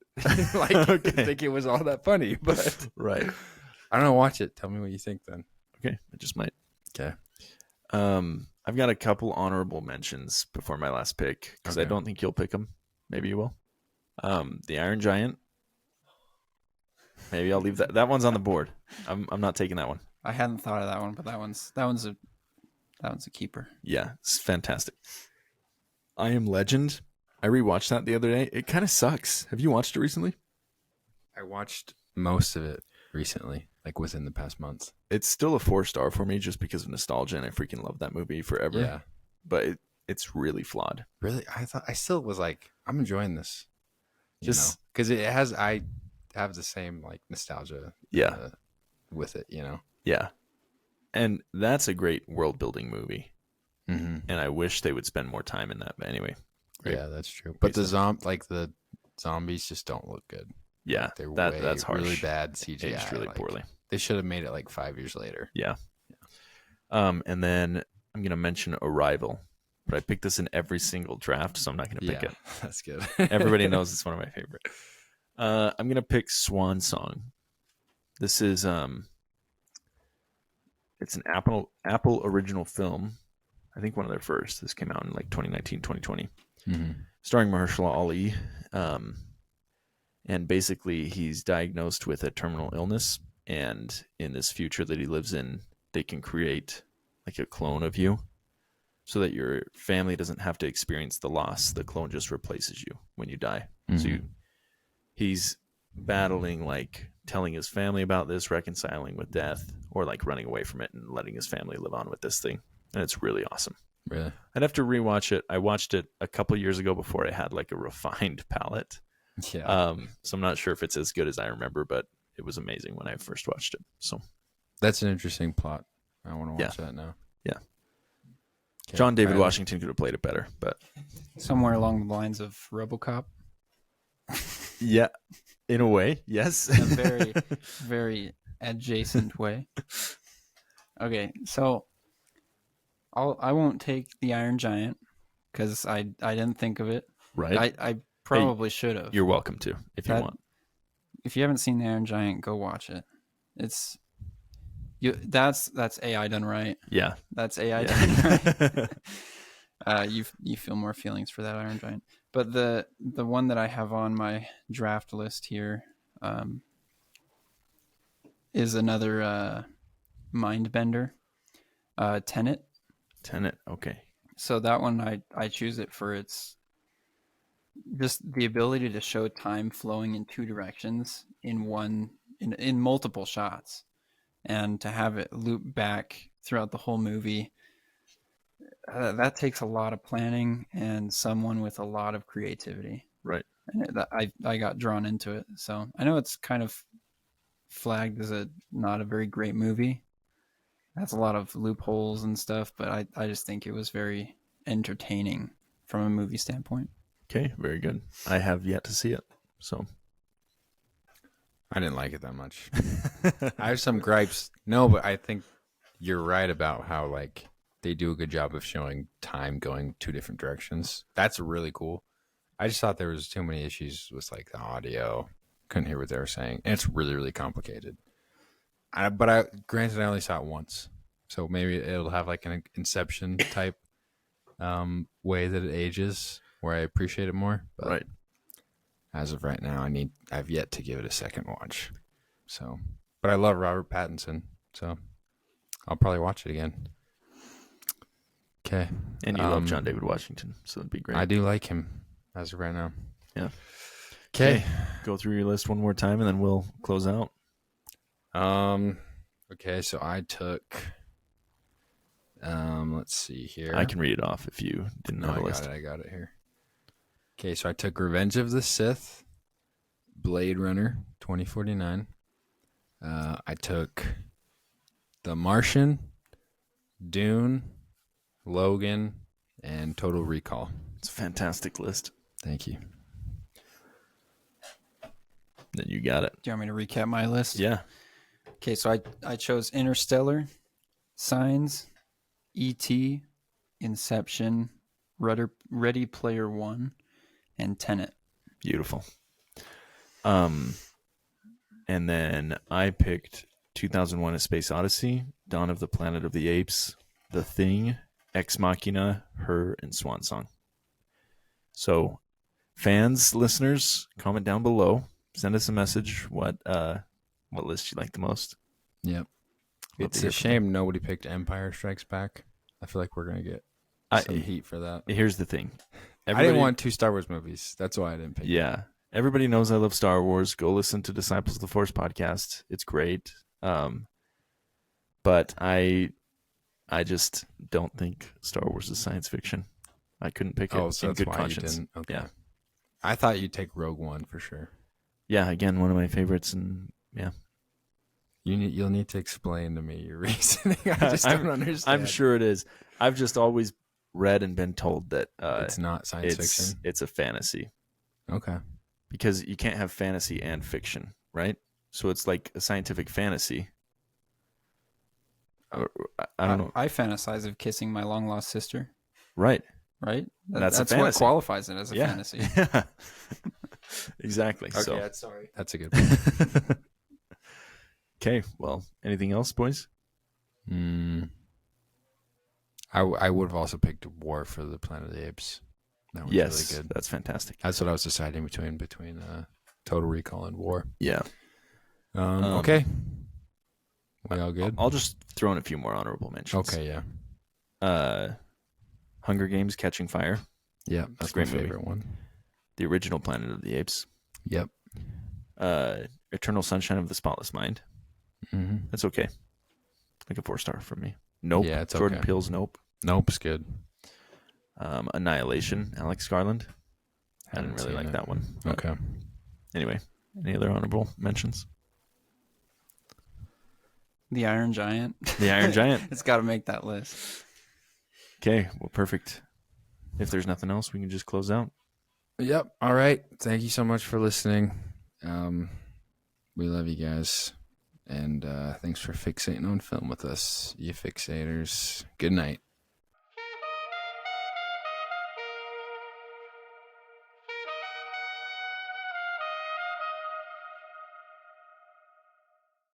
Speaker 8: like think it was all that funny, but
Speaker 9: Right.
Speaker 8: I don't know. Watch it. Tell me what you think then.
Speaker 9: Okay, I just might.
Speaker 8: Okay.
Speaker 9: I've got a couple honorable mentions before my last pick because I
Speaker 8: Okay.
Speaker 9: don't think you'll pick them. Maybe you will. The Iron Giant. Maybe I'll leave that. That one's on the board. I'm not taking that one.
Speaker 10: I hadn't thought of that one, but that one's a keeper.
Speaker 9: Yeah, it's fantastic. I Am Legend. I rewatched that the other day. It kind of sucks. Have you watched it recently?
Speaker 8: I watched most of it recently, like within the past month.
Speaker 9: It's still a 4-star for me just because of nostalgia, and I freaking love that movie forever.
Speaker 8: Yeah.
Speaker 9: But it's really flawed.
Speaker 8: Really? I still was like, I'm enjoying this.
Speaker 9: Just
Speaker 8: because it has, I have the same like nostalgia.
Speaker 9: Yeah.
Speaker 8: With it, you know?
Speaker 9: Yeah. And that's a great world building movie.
Speaker 8: Mm-hmm.
Speaker 9: And I wish they would spend more time in that. But anyway. Great.
Speaker 8: Yeah, that's true. But the zombies just don't look good.
Speaker 9: Yeah.
Speaker 8: Like, they're
Speaker 9: That's harsh.
Speaker 8: really bad CGI.
Speaker 9: Aged really
Speaker 8: like,
Speaker 9: poorly.
Speaker 8: They should have made it like 5 years later.
Speaker 9: Yeah. And then I'm going to mention Arrival. But I picked this in every single draft, so I'm not going to pick it.
Speaker 8: That's good.
Speaker 9: Everybody knows it's one of my favorite. I'm going to pick Swan Song. This is it's an Apple original film. I think one of their first. This came out in like 2019, 2020.
Speaker 8: Mm-hmm.
Speaker 9: Starring Mahershala Ali. And basically he's diagnosed with a terminal illness, and in this future that he lives in, they can create like a clone of you so that your family doesn't have to experience the loss. The clone just replaces you when you die.
Speaker 8: Mm-hmm.
Speaker 9: So he's battling, like telling his family about this, reconciling with death, or like running away from it and letting his family live on with this thing. And it's really awesome.
Speaker 8: Really?
Speaker 9: I'd have to rewatch it. I watched it a couple years ago before I had like a refined palate.
Speaker 8: Yeah.
Speaker 9: So I'm not sure if it's as good as I remember, but it was amazing when I first watched it. So
Speaker 8: That's an interesting plot. I want to watch that now.
Speaker 9: Yeah.
Speaker 8: Okay.
Speaker 9: John David
Speaker 8: Riley.
Speaker 9: Washington could have played it better, but
Speaker 10: Somewhere along the lines of RoboCop.
Speaker 9: yeah, in a way, yes.
Speaker 10: In a very, very adjacent way. Okay, so I won't take the Iron Giant because I didn't think of it.
Speaker 9: Right.
Speaker 10: I probably should have.
Speaker 9: You're welcome to if you want.
Speaker 10: If you haven't seen the Iron Giant, go watch it. That's AI done right.
Speaker 9: Yeah.
Speaker 10: That's AI done right. You feel more feelings for that Iron Giant. But the one that I have on my draft list here is another mind bender. Tenet.
Speaker 9: Okay.
Speaker 10: So that one I choose it for its just the ability to show time flowing in two directions in multiple shots, and to have it loop back throughout the whole movie. That takes a lot of planning and someone with a lot of creativity.
Speaker 9: Right.
Speaker 10: And I got drawn into it. So I know it's kind of flagged as not a very great movie. It has a lot of loopholes and stuff, but I just think it was very entertaining from a movie standpoint.
Speaker 9: Okay, very good. I have yet to see it, so
Speaker 8: I didn't like it that much. I have some gripes. No, but I think you're right about how like they do a good job of showing time going two different directions. That's really cool. I just thought there was too many issues with like the audio. Couldn't hear what they were saying, and it's really, really complicated. Granted, I only saw it once, so maybe it'll have like an Inception type way that it ages, where I appreciate it more. But
Speaker 9: right.
Speaker 8: As of right now, I've yet to give it a second watch. So, but I love Robert Pattinson, so I'll probably watch it again. Okay.
Speaker 9: And you love John David Washington, so it'd be great.
Speaker 8: I do like him as of right now.
Speaker 9: Yeah.
Speaker 8: Okay.
Speaker 9: Go through your list one more time, and then we'll close out.
Speaker 8: Okay, so I took. Let's see here.
Speaker 9: I can read it off if you didn't know the list.
Speaker 8: I got it here. Okay, so I took Revenge of the Sith, Blade Runner 2049. I took The Martian, Dune, Logan, and Total Recall.
Speaker 9: It's a fantastic list.
Speaker 8: Thank you.
Speaker 9: Then you got it.
Speaker 10: Do you want me to recap my list?
Speaker 9: Yeah.
Speaker 10: Okay, so I chose Interstellar, Signs, E.T., Inception, Ready Player One, and Tenet.
Speaker 9: Beautiful. And then I picked 2001: A Space Odyssey, Dawn of the Planet of the Apes, The Thing, Ex Machina, Her, and Swan Song. So, fans, listeners, comment down below. Send us a message. What list you like the most?
Speaker 8: Yep. It's a shame nobody picked Empire Strikes Back. I feel like we're gonna get some heat for that.
Speaker 9: Here's the thing.
Speaker 8: I didn't want 2 Star Wars movies. That's why I didn't pick.
Speaker 9: Yeah. Everybody knows I love Star Wars. Go listen to Disciples of the Force podcast. It's great. But I just don't think Star Wars is science fiction. I couldn't pick it
Speaker 8: so
Speaker 9: in
Speaker 8: that's
Speaker 9: good
Speaker 8: why
Speaker 9: conscience.
Speaker 8: you didn't. Okay.
Speaker 9: Yeah.
Speaker 8: I thought you'd take Rogue One for sure.
Speaker 9: Yeah, again, one of my favorites, and yeah.
Speaker 8: You'll need to explain to me your reasoning. I just don't understand.
Speaker 9: I'm sure it is. I've just always read and been told that
Speaker 8: it's not science fiction.
Speaker 9: It's a fantasy.
Speaker 8: Okay.
Speaker 9: Because you can't have fantasy and fiction, right? So it's like a scientific fantasy. I don't know.
Speaker 10: I fantasize of kissing my long lost sister.
Speaker 9: Right.
Speaker 10: Right?
Speaker 9: That's a
Speaker 10: what
Speaker 9: fantasy.
Speaker 10: qualifies it as a fantasy.
Speaker 9: Yeah. Exactly.
Speaker 8: Okay,
Speaker 9: So.
Speaker 8: sorry. That's a good point.
Speaker 9: Okay. Well, anything else, boys?
Speaker 8: I would have also picked War for the Planet of the Apes. That was
Speaker 9: Yes,
Speaker 8: really good.
Speaker 9: that's fantastic.
Speaker 8: That's what I was deciding between Total Recall and War.
Speaker 9: Yeah.
Speaker 8: Okay. We all good?
Speaker 9: I'll just throw in a few more honorable mentions.
Speaker 8: Okay, yeah.
Speaker 9: Hunger Games: Catching Fire.
Speaker 8: Yeah, that's my favorite one.
Speaker 9: The original Planet of the Apes.
Speaker 8: Yep.
Speaker 9: Eternal Sunshine of the Spotless Mind.
Speaker 8: Mm-hmm.
Speaker 9: That's okay. Like a 4-star from me. Nope.
Speaker 8: Yeah, it's
Speaker 9: Jordan
Speaker 8: okay.
Speaker 9: Peele's Nope.
Speaker 8: Nope's good.
Speaker 9: Annihilation, Alex Garland. I didn't
Speaker 8: Haven't
Speaker 9: really
Speaker 8: seen
Speaker 9: like
Speaker 8: it.
Speaker 9: that one.
Speaker 8: Okay.
Speaker 9: Anyway, any other honorable mentions?
Speaker 10: The Iron Giant.
Speaker 9: The Iron Giant.
Speaker 10: It's got to make that list.
Speaker 9: Okay, well, perfect. If there's nothing else, we can just close out.
Speaker 8: Yep. All right. Thank you so much for listening. We love you guys. And thanks for fixating on film with us, you fixators. Good night.